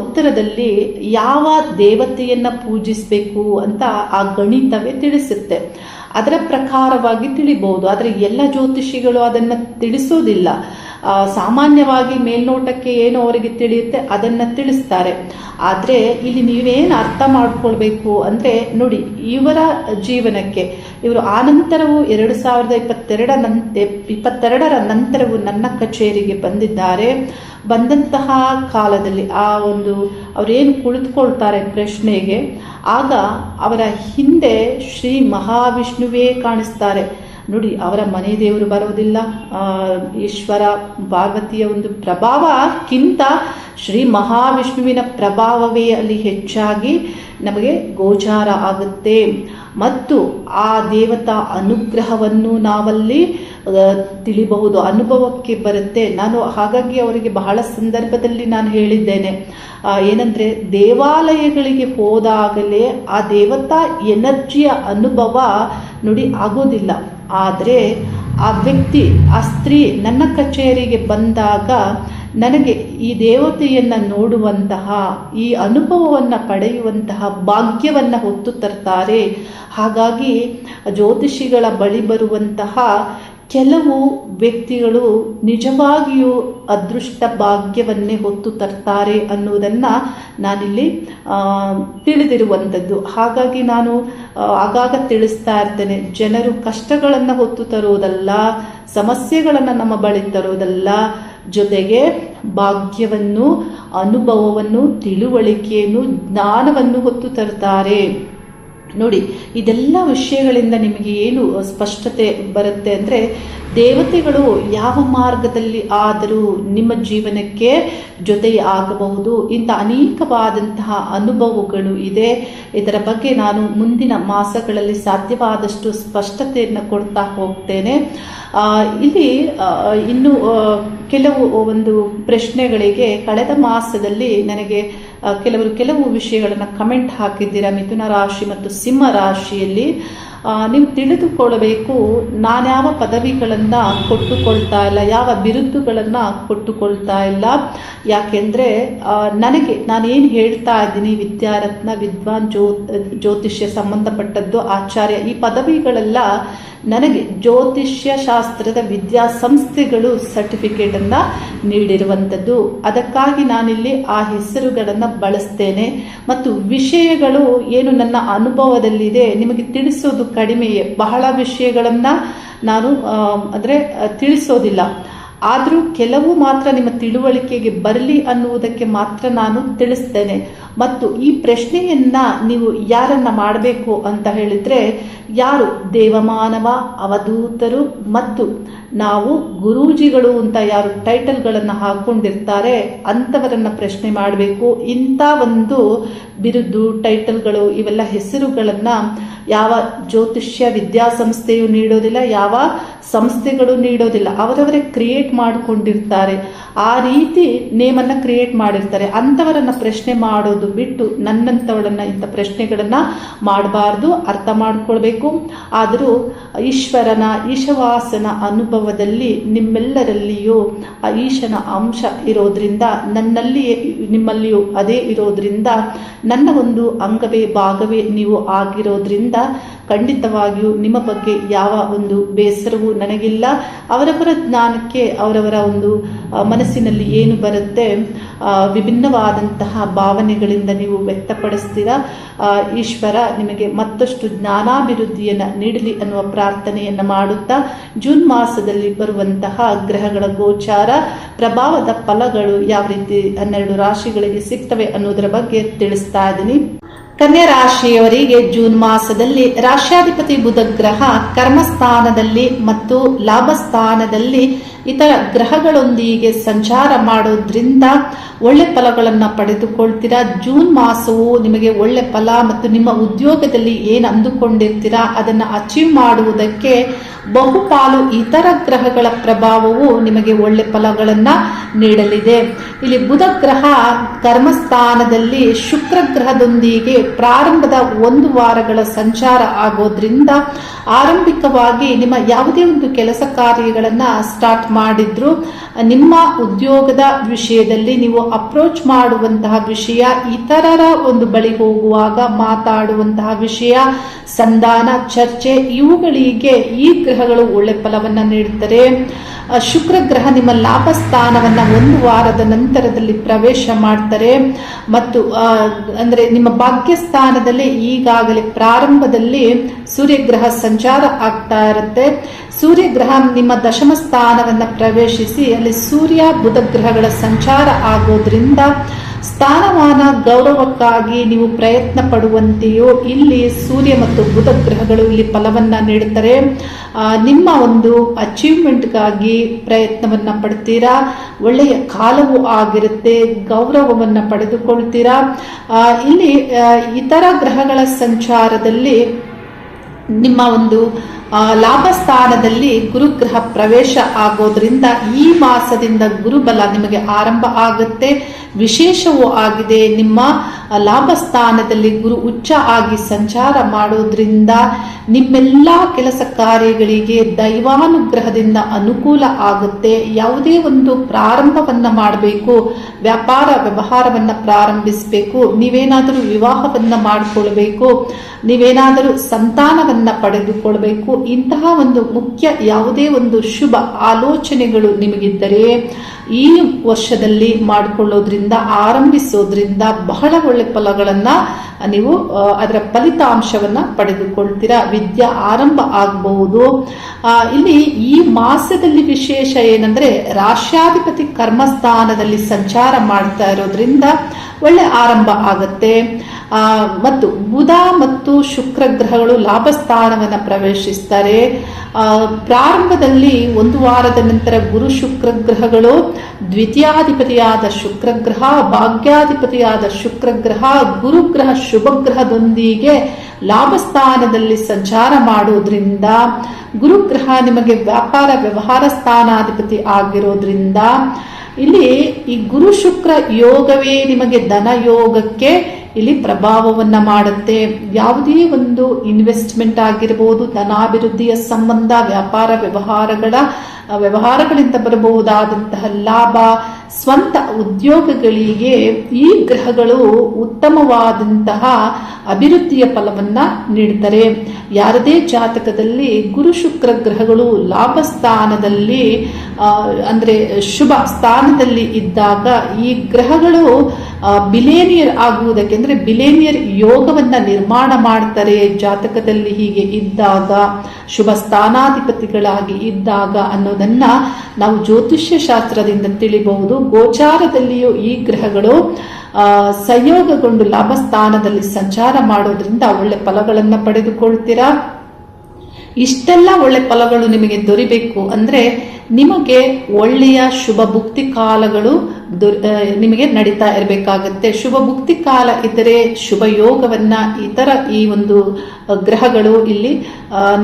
ಉತ್ತರದಲ್ಲಿ ಯಾವ ದೇವತೆಯನ್ನ ಪೂಜಿಸಬೇಕು ಅಂತ ಆ ಗಣಿತವೇ ತಿಳಿಸುತ್ತೆ. ಅದರ ಪ್ರಕಾರವಾಗಿ ತಿಳಿಬಹುದು. ಆದರೆ ಎಲ್ಲ ಜ್ಯೋತಿಷಿಗಳು ಅದನ್ನು ತಿಳಿಸೋದಿಲ್ಲ. ಸಾಮಾನ್ಯವಾಗಿ ಮೇಲ್ನೋಟಕ್ಕೆ ಏನು ಅವರಿಗೆ ತಿಳಿಯುತ್ತೆ ಅದನ್ನು ತಿಳಿಸ್ತಾರೆ. ಆದರೆ ಇಲ್ಲಿ ನೀವೇನು ಅರ್ಥ ಮಾಡ್ಕೊಳ್ಬೇಕು ಅಂದರೆ, ನೋಡಿ, ಇವರ ಜೀವನಕ್ಕೆ ಇವರು ಆನಂತರವೂ 2022ರ ನಂತರವೂ ನನ್ನ ಕಚೇರಿಗೆ ಬಂದಿದ್ದಾರೆ. ಬಂದಂತಹ ಕಾಲದಲ್ಲಿ ಆ ಒಂದು ಅವರೇನು ಕುಳಿತುಕೊಳ್ತಾರೆ ಪ್ರಶ್ನೆಗೆ, ಆಗ ಅವರ ಹಿಂದೆ ಶ್ರೀ ಮಹಾವಿಷ್ಣುವೇ ಕಾಣಿಸ್ತಾರೆ. ನೋಡಿ, ಅವರ ಮನೆ ದೇವರು ಬರೋದಿಲ್ಲ. ಈಶ್ವರ ಪಾರ್ವತಿಯ ಒಂದು ಪ್ರಭಾವಕ್ಕಿಂತ ಶ್ರೀ ಮಹಾವಿಷ್ಣುವಿನ ಪ್ರಭಾವವೇ ಅಲ್ಲಿ ಹೆಚ್ಚಾಗಿ ನಮಗೆ ಗೋಚಾರ ಆಗುತ್ತೆ. ಮತ್ತು ಆ ದೇವತಾ ಅನುಗ್ರಹವನ್ನು ನಾವಲ್ಲಿ ತಿಳಿಬಹುದು, ಅನುಭವಕ್ಕೆ ಬರುತ್ತೆ. ನಾನು ಹಾಗಾಗಿ ಅವರಿಗೆ ಬಹಳ ಸಂದರ್ಭದಲ್ಲಿ ನಾನು ಹೇಳಿದ್ದೇನೆ, ಏನಂದ್ರೆ ದೇವಾಲಯಗಳಿಗೆ ಹೋದಾಗಲೇ ಆ ದೇವತಾ ಎನರ್ಜಿಯ ಅನುಭವ ನೋಡಿ ಆಗೋದಿಲ್ಲ. ಆದರೆ ಆ ವ್ಯಕ್ತಿ, ಆ ಸ್ತ್ರೀ ನನ್ನ ಕಚೇರಿಗೆ ಬಂದಾಗ ನನಗೆ ಈ ದೇವತೆಯನ್ನು ನೋಡುವಂತಹ, ಈ ಅನುಭವವನ್ನು ಪಡೆಯುವಂತಹ ಭಾಗ್ಯವನ್ನು ಹೊತ್ತು ತರ್ತಾರೆ. ಹಾಗಾಗಿ ಜ್ಯೋತಿಷಿಗಳ ಬಳಿ ಬರುವಂತಹ ಕೆಲವು ವ್ಯಕ್ತಿಗಳು ನಿಜವಾಗಿಯೂ ಅದೃಷ್ಟ ಭಾಗ್ಯವನ್ನೇ ಹೊತ್ತು ತರ್ತಾರೆ ಅನ್ನೋದನ್ನು ನಾನಿಲ್ಲಿ ತಿಳಿದಿರುವಂಥದ್ದು. ಹಾಗಾಗಿ ನಾನು ಆಗಾಗ ತಿಳಿಸ್ತಾ ಇರ್ತೇನೆ, ಜನರು ಕಷ್ಟಗಳನ್ನು ಹೊತ್ತು ತರುವುದಲ್ಲ, ಸಮಸ್ಯೆಗಳನ್ನು ನಮ್ಮ ಬಳಿ ತರುವುದಲ್ಲ, ಜೊತೆಗೆ ಭಾಗ್ಯವನ್ನು, ಅನುಭವವನ್ನು, ತಿಳುವಳಿಕೆಯನ್ನು, ಜ್ಞಾನವನ್ನು ಹೊತ್ತು ತರ್ತಾರೆ. ನೋಡಿ, ಇದೆಲ್ಲ ವಿಷಯಗಳಿಂದ ನಿಮಗೆ ಏನು ಸ್ಪಷ್ಟತೆ ಬರುತ್ತೆ ಅಂದರೆ, ದೇವತೆಗಳು ಯಾವ ಮಾರ್ಗದಲ್ಲಿ ಆದರೂ ನಿಮ್ಮ ಜೀವನಕ್ಕೆ ಜೊತೆಯಾಗಬಹುದು. ಇಂಥ ಅನೇಕವಾದಂತಹ ಅನುಭವಗಳು ಇದೆ. ಇದರ ಬಗ್ಗೆ ನಾನು ಮುಂದಿನ ಮಾಸಗಳಲ್ಲಿ ಸಾಧ್ಯವಾದಷ್ಟು ಸ್ಪಷ್ಟತೆಯನ್ನು ಕೊಡ್ತಾ ಹೋಗ್ತೇನೆ. ಇಲ್ಲಿ ಇನ್ನು ಕೆಲವು ಒಂದು ಪ್ರಶ್ನೆಗಳಿಗೆ ಕಳೆದ ಮಾಸದಲ್ಲಿ ನನಗೆ ಕೆಲವು ವಿಷಯಗಳನ್ನು ಕಮೆಂಟ್ ಹಾಕಿದ್ದೀರಾ. ಮಿಥುನ ರಾಶಿ ಮತ್ತು ಸಿಂಹ ರಾಶಿಯಲ್ಲಿ ನೀವು ತಿಳಿದುಕೊಳ್ಳಬೇಕು, ನಾನ್ಯಾವ ಪದವಿಗಳನ್ನು ಕೊಟ್ಟುಕೊಳ್ತಾ ಇಲ್ಲ, ಯಾವ ಬಿರುದುಗಳನ್ನು ಕೊಟ್ಟುಕೊಳ್ತಾ ಇಲ್ಲ. ಯಾಕೆಂದರೆ ನಾನೇನು ಹೇಳ್ತಾ ಇದ್ದೀನಿ, ವಿದ್ಯಾರತ್ನ, ವಿದ್ವಾನ್, ಜ್ಯೋತಿಷ್ಯ ಸಂಬಂಧಪಟ್ಟದ್ದು, ಆಚಾರ್ಯ, ಈ ಪದವಿಗಳೆಲ್ಲ ನನಗೆ ಜ್ಯೋತಿಷ್ಯ ಶಾಸ್ತ್ರದ ವಿದ್ಯಾಸಂಸ್ಥೆಗಳು ಸರ್ಟಿಫಿಕೇಟನ್ನು ನೀಡಿರುವಂಥದ್ದು. ಅದಕ್ಕಾಗಿ ನಾನಿಲ್ಲಿ ಆ ಹೆಸರುಗಳನ್ನು ಬಳಸ್ತೇನೆ. ಮತ್ತು ವಿಷಯಗಳು ಏನು ನನ್ನ ಅನುಭವದಲ್ಲಿದೆ ನಿಮಗೆ ತಿಳಿಸೋದು ಕಡಿಮೆಯೇ. ಬಹಳ ವಿಷಯಗಳನ್ನು ನಾನು ತಿಳಿಸೋದಿಲ್ಲ. ಆದರೂ ಕೆಲವು ಮಾತ್ರ ನಿಮ್ಮ ತಿಳುವಳಿಕೆಗೆ ಬರಲಿ ಅನ್ನುವುದಕ್ಕೆ ಮಾತ್ರ ನಾನು ತಿಳಿಸ್ತೇನೆ. ಮತ್ತು ಈ ಪ್ರಶ್ನೆಯನ್ನ ನೀವು ಯಾರನ್ನ ಮಾಡಬೇಕು ಅಂತ ಹೇಳಿದ್ರೆ, ಯಾರು ದೇವಮಾನವ, ಅವಧೂತರು ಮತ್ತು ನಾವು ಗುರೂಜಿಗಳು ಅಂತ ಯಾರು ಟೈಟಲ್ಗಳನ್ನು ಹಾಕೊಂಡಿರ್ತಾರೆ ಅಂಥವರನ್ನ ಪ್ರಶ್ನೆ ಮಾಡಬೇಕು. ಇಂಥ ಒಂದು ಬಿರುದು, ಟೈಟಲ್ಗಳು, ಇವೆಲ್ಲ ಹೆಸರುಗಳನ್ನು ಯಾವ ಜ್ಯೋತಿಷ್ಯ ವಿದ್ಯಾಸಂಸ್ಥೆಯು ನೀಡೋದಿಲ್ಲ, ಯಾವ ಸಂಸ್ಥೆಗಳು ನೀಡೋದಿಲ್ಲ. ಅವರವರೇ ಕ್ರಿಯೇಟ್ ಮಾಡಿಕೊಂಡಿರ್ತಾರೆ, ಆ ರೀತಿ ನೇಮನ್ನು ಕ್ರಿಯೇಟ್ ಮಾಡಿರ್ತಾರೆ. ಅಂಥವರನ್ನ ಪ್ರಶ್ನೆ ಮಾಡೋದು ಬಿಟ್ಟು ನನ್ನಂಥವಳನ್ನ ಇಂಥ ಪ್ರಶ್ನೆಗಳನ್ನು ಮಾಡಬಾರ್ದು, ಅರ್ಥ ಮಾಡ್ಕೊಳ್ಬೇಕು. ಆದರೂ ಈಶ್ವರನ ಈಶವಾಸನ ಅನುಭವದಲ್ಲಿ ನಿಮ್ಮೆಲ್ಲರಲ್ಲಿಯೂ ಆ ಈಶನ ಅಂಶ ಇರೋದ್ರಿಂದ, ನನ್ನಲ್ಲಿಯೇ ನಿಮ್ಮಲ್ಲಿಯೂ ಅದೇ ಇರೋದ್ರಿಂದ, ನನ್ನ ಒಂದು ಅಂಗವೇ ಭಾಗವೇ ನೀವು ಆಗಿರೋದ್ರಿಂದ ಖಂಡಿತವಾಗಿಯೂ ನಿಮ್ಮ ಬಗ್ಗೆ ಯಾವ ಒಂದು ಬೇಸರವೂ ನನಗಿಲ್ಲ. ಅವರವರ ಜ್ಞಾನಕ್ಕೆ ಅವರವರ ಒಂದು ಮನಸ್ಸಿನಲ್ಲಿ ಏನು ಬರುತ್ತೆ, ವಿಭಿನ್ನವಾದಂತಹ ಭಾವನೆಗಳಿಂದ ನೀವು ವ್ಯಕ್ತಪಡಿಸ್ತೀರಾ. ಈಶ್ವರ ನಿಮಗೆ ಮತ್ತಷ್ಟು ಜ್ಞಾನಾಭಿವೃದ್ಧಿಯನ್ನು ನೀಡಲಿ ಅನ್ನುವ ಪ್ರಾರ್ಥನೆಯನ್ನು ಮಾಡುತ್ತಾ, ಜೂನ್ ಮಾಸದಲ್ಲಿ ಬರುವಂತಹ ಗ್ರಹಗಳ ಗೋಚಾರ ಪ್ರಭಾವದ ಫಲಗಳು ಯಾವ ರೀತಿ 12 ರಾಶಿಗಳಿಗೆ ಸಿಗ್ತವೆ ಅನ್ನೋದರ ಬಗ್ಗೆ ತಿಳಿಸ್ತಾ ಇದ್ದೀನಿ. ಕನ್ಯಾ ರಾಶಿಯವರಿಗೆ ಜೂನ್ ಮಾಸದಲ್ಲಿ ರಾಶ್ಯಾಧಿಪತಿ ಬುಧ ಗ್ರಹ ಕರ್ಮಸ್ಥಾನದಲ್ಲಿ ಮತ್ತು ಲಾಭಸ್ಥಾನದಲ್ಲಿ ಇತರ ಗ್ರಹಗಳೊಂದಿಗೆ ಸಂಚಾರ ಮಾಡೋದ್ರಿಂದ ಒಳ್ಳೆ ಫಲಗಳನ್ನು ಪಡೆದುಕೊಳ್ತೀರಾ. ಜೂನ್ ಮಾಸವು ನಿಮಗೆ ಒಳ್ಳೆ ಫಲ ಮತ್ತು ನಿಮ್ಮ ಉದ್ಯೋಗದಲ್ಲಿ ಏನು ಅಂದುಕೊಂಡಿರ್ತೀರಾ ಅದನ್ನು ಅಚೀವ್ ಮಾಡುವುದಕ್ಕೆ ಬಹುಪಾಲು ಇತರ ಗ್ರಹಗಳ ಪ್ರಭಾವವು ನಿಮಗೆ ಒಳ್ಳೆ ಫಲಗಳನ್ನು ನೀಡಲಿದೆ. ಇಲ್ಲಿ ಬುಧ ಗ್ರಹ ಕರ್ಮಸ್ಥಾನದಲ್ಲಿ ಶುಕ್ರ ಗ್ರಹದೊಂದಿಗೆ ಪ್ರಾರಂಭದ 1 ವಾರಗಳ ಸಂಚಾರ ಆಗೋದ್ರಿಂದ ಆರಂಭಿಕವಾಗಿ ನಿಮ್ಮ ಯಾವುದೇ ಒಂದು ಕೆಲಸ ಕಾರ್ಯಗಳನ್ನು ಸ್ಟಾರ್ಟ್ ಮಾಡಿದ್ರು, ನಿಮ್ಮ ಉದ್ಯೋಗದ ವಿಷಯದಲ್ಲಿ ನೀವು ಅಪ್ರೋಚ್ ಮಾಡುವಂತಹ ವಿಷಯ, ಇತರರ ಒಂದು ಬಳಿ ಹೋಗುವಾಗ ಮಾತಾಡುವಂತಹ ವಿಷಯ, ಸಂಧಾನ, ಚರ್ಚೆ, ಇವುಗಳಿಗೆ ಈ ಗ್ರಹಗಳು ಒಳ್ಳೆ ಫಲವನ್ನು ನೀಡುತ್ತಾರೆ. ಶುಕ್ರ ಗ್ರಹ ನಿಮ್ಮ ಲಾಭ ಸ್ಥಾನವನ್ನು 1 ವಾರದ ನಂತರದಲ್ಲಿ ಪ್ರವೇಶ ಮಾಡ್ತಾರೆ. ಮತ್ತು ಅಂದರೆ ನಿಮ್ಮ ಭಾಗ್ಯ ಸ್ಥಾನದಲ್ಲಿ ಈಗಾಗಲೇ ಪ್ರಾರಂಭದಲ್ಲಿ ಸೂರ್ಯಗ್ರಹ ಸಂಚಾರ ಆಗ್ತಾ ಇರುತ್ತೆ. ಸೂರ್ಯಗ್ರಹ ನಿಮ್ಮ ದಶಮ ಸ್ಥಾನವನ್ನು ಪ್ರವೇಶಿಸಿ ಅಲ್ಲಿ ಸೂರ್ಯ ಬುಧ ಗ್ರಹಗಳ ಸಂಚಾರ ಆಗೋದ್ರಿಂದ ಸ್ಥಾನಮಾನ ಗೌರವಕ್ಕಾಗಿ ನೀವು ಪ್ರಯತ್ನ ಪಡುವಂತೆಯೋ ಇಲ್ಲಿ ಸೂರ್ಯ ಮತ್ತು ಬುಧ ಗ್ರಹಗಳು ಇಲ್ಲಿ ಫಲವನ್ನ ನೀಡುತ್ತಾರೆ. ನಿಮ್ಮ ಒಂದು ಅಚೀವ್ಮೆಂಟ್ಗಾಗಿ ಪ್ರಯತ್ನವನ್ನ ಪಡ್ತೀರಾ, ಒಳ್ಳೆಯ ಕಾಲವೂ ಆಗಿರುತ್ತೆ, ಗೌರವವನ್ನ ಪಡೆದುಕೊಳ್ತೀರಾ. ಇಲ್ಲಿ ಇತರ ಗ್ರಹಗಳ ಸಂಚಾರದಲ್ಲಿ ನಿಮ್ಮ ಒಂದು ಲಾಭ ಸ್ಥಾನದಲ್ಲಿ ಗುರುಗ್ರಹ ಪ್ರವೇಶ ಆಗೋದ್ರಿಂದ ಈ ಮಾಸದಿಂದ ಗುರುಬಲ ನಿಮಗೆ ಆರಂಭ ಆಗುತ್ತೆ. ವಿಶೇಷವೂ ಆಗಿದೆ, ನಿಮ್ಮ ಲಾಭ ಸ್ಥಾನದಲ್ಲಿ ಗುರು ಉಚ್ಚ ಆಗಿ ಸಂಚಾರ ಮಾಡೋದ್ರಿಂದ ನಿಮ್ಮೆಲ್ಲ ಕೆಲಸ ಕಾರ್ಯಗಳಿಗೆ ದೈವಾನುಗ್ರಹದಿಂದ ಅನುಕೂಲ ಆಗುತ್ತೆ. ಯಾವುದೇ ಒಂದು ಪ್ರಾರಂಭವನ್ನ ಮಾಡಬೇಕು, ವ್ಯಾಪಾರ ವ್ಯವಹಾರವನ್ನ ಪ್ರಾರಂಭಿಸಬೇಕು, ನೀವೇನಾದರೂ ವಿವಾಹವನ್ನ ಮಾಡಿಕೊಳ್ಬೇಕು, ನೀವೇನಾದರೂ ಸಂತಾನವನ್ನ ಪಡೆದುಕೊಳ್ಬೇಕು, ಇಂತಹ ಒಂದು ಮುಖ್ಯ ಯಾವುದೇ ಒಂದು ಶುಭ ಆಲೋಚನೆಗಳು ನಿಮಗಿದ್ದರೆ ಈ ವರ್ಷದಲ್ಲಿ ಮಾಡಿಕೊಳ್ಳೋದ್ರಿಂದ, ಆರಂಭಿಸೋದ್ರಿಂದ ಬಹಳ ಒಳ್ಳೆ ಫಲಗಳನ್ನ ನೀವು ಅದರ ಫಲಿತಾಂಶವನ್ನ ಪಡೆದುಕೊಳ್ತೀರಾ. ವಿದ್ಯಾ ಆರಂಭ ಆಗಬಹುದು. ಇಲ್ಲಿ ಈ ಮಾಸದಲ್ಲಿ ವಿಶೇಷ ಏನಂದ್ರೆ ರಾಶ್ಯಾಧಿಪತಿ ಕರ್ಮಸ್ಥಾನದಲ್ಲಿ ಸಂಚಾರ ಮಾಡ್ತಾ ಇರೋದ್ರಿಂದ ಒಳ್ಳೆ ಆರಂಭ ಆಗತ್ತೆ. ಮತ್ತು ಬುಧ ಮತ್ತು ಶುಕ್ರ ಗ್ರಹಗಳು ಲಾಭಸ್ಥಾನವನ್ನು ಪ್ರವೇಶಿಸ್ತಾರೆ. ಪ್ರಾರಂಭದಲ್ಲಿ 1 ವಾರದ ನಂತರ ಗುರು ಶುಕ್ರ ಗ್ರಹಗಳು ದ್ವಿತೀಯಾಧಿಪತಿಯಾದ ಶುಕ್ರ ಗ್ರಹ, ಭಾಗ್ಯಾಧಿಪತಿಯಾದ ಶುಕ್ರ ಗ್ರಹ, ಗುರುಗ್ರಹ ಶುಭಗ್ರಹದೊಂದಿಗೆ ಲಾಭಸ್ಥಾನದಲ್ಲಿ ಸಂಚಾರ ಮಾಡೋದ್ರಿಂದ, ಗುರುಗ್ರಹ ನಿಮಗೆ ವ್ಯಾಪಾರ ವ್ಯವಹಾರ ಸ್ಥಾನಾಧಿಪತಿ ಆಗಿರೋದ್ರಿಂದ ಇಲ್ಲಿ ಈ ಗುರು ಶುಕ್ರ ಯೋಗವೇ ನಿಮಗೆ ಧನ ಯೋಗಕ್ಕೆ ಇಲ್ಲಿ ಪ್ರಭಾವವನ್ನ ಮಾಡುತ್ತೆ. ಯಾವುದೇ ಒಂದು ಇನ್ವೆಸ್ಟ್ಮೆಂಟ್ ಆಗಿರಬಹುದು, ಧನಾಭಿವೃದ್ಧಿಯ ಸಂಬಂಧ, ವ್ಯವಹಾರಗಳಿಂದ ಬರಬಹುದಾದಂತಹ ಲಾಭ, ಸ್ವಂತ ಉದ್ಯೋಗಗಳಿಗೆ ಈ ಗ್ರಹಗಳು ಉತ್ತಮವಾದಂತಹ ಅಭಿವೃದ್ಧಿಯ ಫಲವನ್ನ ನೀಡ್ತಾರೆ. ಯಾರದೇ ಜಾತಕದಲ್ಲಿ ಗುರು ಶುಕ್ರ ಗ್ರಹಗಳು ಲಾಭ ಸ್ಥಾನದಲ್ಲಿ ಅಂದ್ರೆ ಶುಭ ಸ್ಥಾನದಲ್ಲಿ ಇದ್ದಾಗ ಈ ಗ್ರಹಗಳು ಬಿಲೇನಿಯರ್ ಆಗುವುದಕ್ಕೆ ಅಂದ್ರೆ ಬಿಲೇನಿಯರ್ ಯೋಗವನ್ನ ನಿರ್ಮಾಣ ಮಾಡ್ತಾರೆ. ಜಾತಕದಲ್ಲಿ ಹೀಗೆ ಇದ್ದಾಗ, ಶುಭ ಸ್ಥಾನಾಧಿಪತಿಗಳಾಗಿ ಇದ್ದಾಗ ಅನ್ನೋದನ್ನ ನಾವು ಜ್ಯೋತಿಷ್ಯ ಶಾಸ್ತ್ರದಿಂದ ತಿಳಿಬಹುದು. ಗೋಚಾರದಲ್ಲಿಯೂ ಈ ಗ್ರಹಗಳು ಸಂಯೋಗಗೊಂಡು ಲಾಭ ಸ್ಥಾನದಲ್ಲಿ ಸಂಚಾರ ಮಾಡೋದ್ರಿಂದ ಒಳ್ಳೆ ಫಲಗಳನ್ನ ಪಡೆದುಕೊಳ್ತೀರಾ. ಇಷ್ಟೆಲ್ಲ ಒಳ್ಳೆ ಫಲಗಳು ನಿಮಗೆ ದೊರಿಬೇಕು ಅಂದ್ರೆ ನಿಮಗೆ ಒಳ್ಳೆಯ ಶುಭ ಭುಕ್ತಿ ಕಾಲಗಳು ನಿಮಗೆ ನಡೀತಾ ಇರಬೇಕಾಗತ್ತೆ. ಶುಭ ಭುಕ್ತಿ ಕಾಲ ಇದ್ದರೆ ಶುಭ ಯೋಗವನ್ನ ಇತರ ಈ ಒಂದು ಗ್ರಹಗಳು ಇಲ್ಲಿ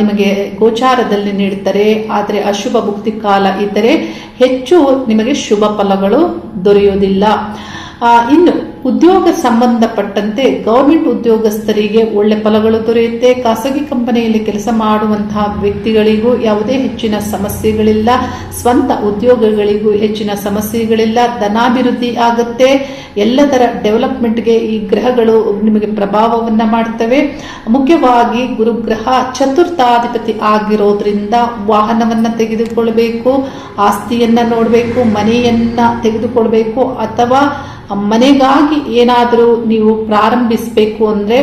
ನಿಮಗೆ ಗೋಚಾರದಲ್ಲಿ ನೀಡ್ತಾರೆ. ಆದರೆ ಅಶುಭ ಭುಕ್ತಿ ಕಾಲ ಇದ್ದರೆ ಹೆಚ್ಚು ನಿಮಗೆ ಶುಭ ಫಲಗಳು ದೊರೆಯುವುದಿಲ್ಲ. ಇನ್ನು ಉದ್ಯೋಗ ಸಂಬಂಧಪಟ್ಟಂತೆ ಗವರ್ಮೆಂಟ್ ಉದ್ಯೋಗಸ್ಥರಿಗೆ ಒಳ್ಳೆ ಫಲಗಳು ದೊರೆಯುತ್ತೆ. ಖಾಸಗಿ ಕಂಪನಿಯಲ್ಲಿ ಕೆಲಸ ಮಾಡುವಂತಹ ವ್ಯಕ್ತಿಗಳಿಗೂ ಯಾವುದೇ ಹೆಚ್ಚಿನ ಸಮಸ್ಯೆಗಳಿಲ್ಲ. ಸ್ವಂತ ಉದ್ಯೋಗಗಳಿಗೂ ಹೆಚ್ಚಿನ ಸಮಸ್ಯೆಗಳಿಲ್ಲ. ಧನಾಭಿವೃದ್ಧಿ ಆಗುತ್ತೆ. ಎಲ್ಲದರ ಡೆವಲಪ್ಮೆಂಟ್ಗೆ ಈ ಗ್ರಹಗಳು ನಿಮಗೆ ಪ್ರಭಾವವನ್ನ ಮಾಡ್ತವೆ. ಮುಖ್ಯವಾಗಿ ಗುರುಗ್ರಹ ಚತುರ್ಥಾಧಿಪತಿ ಆಗಿರೋದ್ರಿಂದ ವಾಹನವನ್ನ ತೆಗೆದುಕೊಳ್ಬೇಕು, ಆಸ್ತಿಯನ್ನ ನೋಡಬೇಕು, ಮನೆಯನ್ನ ತೆಗೆದುಕೊಳ್ಬೇಕು, ಅಥವಾ ಮನೆಗಾಗಿ ಏನಾದರೂ ನೀವು ಪ್ರಾರಂಭಿಸಬೇಕು ಅಂದ್ರೆ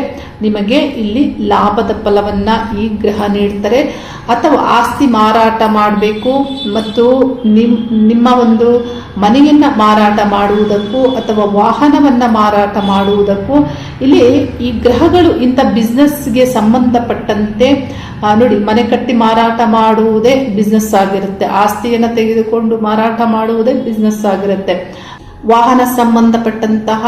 ನಿಮಗೆ ಇಲ್ಲಿ ಲಾಭದ ಫಲವನ್ನ ಈ ಗ್ರಹ ನೀಡ್ತಾರೆ. ಅಥವಾ ಆಸ್ತಿ ಮಾರಾಟ ಮಾಡಬೇಕು ಮತ್ತು ನಿಮ್ಮ ಒಂದು ಮನೆಯನ್ನ ಮಾರಾಟ ಮಾಡುವುದಕ್ಕೂ ಅಥವಾ ವಾಹನವನ್ನ ಮಾರಾಟ ಮಾಡುವುದಕ್ಕೂ ಇಲ್ಲಿ ಈ ಗ್ರಹಗಳು ಇಂಥ ಬಿಸ್ನೆಸ್ಗೆ ಸಂಬಂಧಪಟ್ಟಂತೆ ನೋಡಿ, ಮನೆ ಕಟ್ಟಿ ಮಾರಾಟ ಮಾಡುವುದೇ ಬಿಸ್ನೆಸ್ ಆಗಿರುತ್ತೆ. ಆಸ್ತಿಯನ್ನ ತೆಗೆದುಕೊಂಡು ಮಾರಾಟ ಮಾಡುವುದೇ ಬಿಸ್ನೆಸ್ ಆಗಿರುತ್ತೆ. ವಾಹನ ಸಂಬಂಧಪಟ್ಟಂತಹ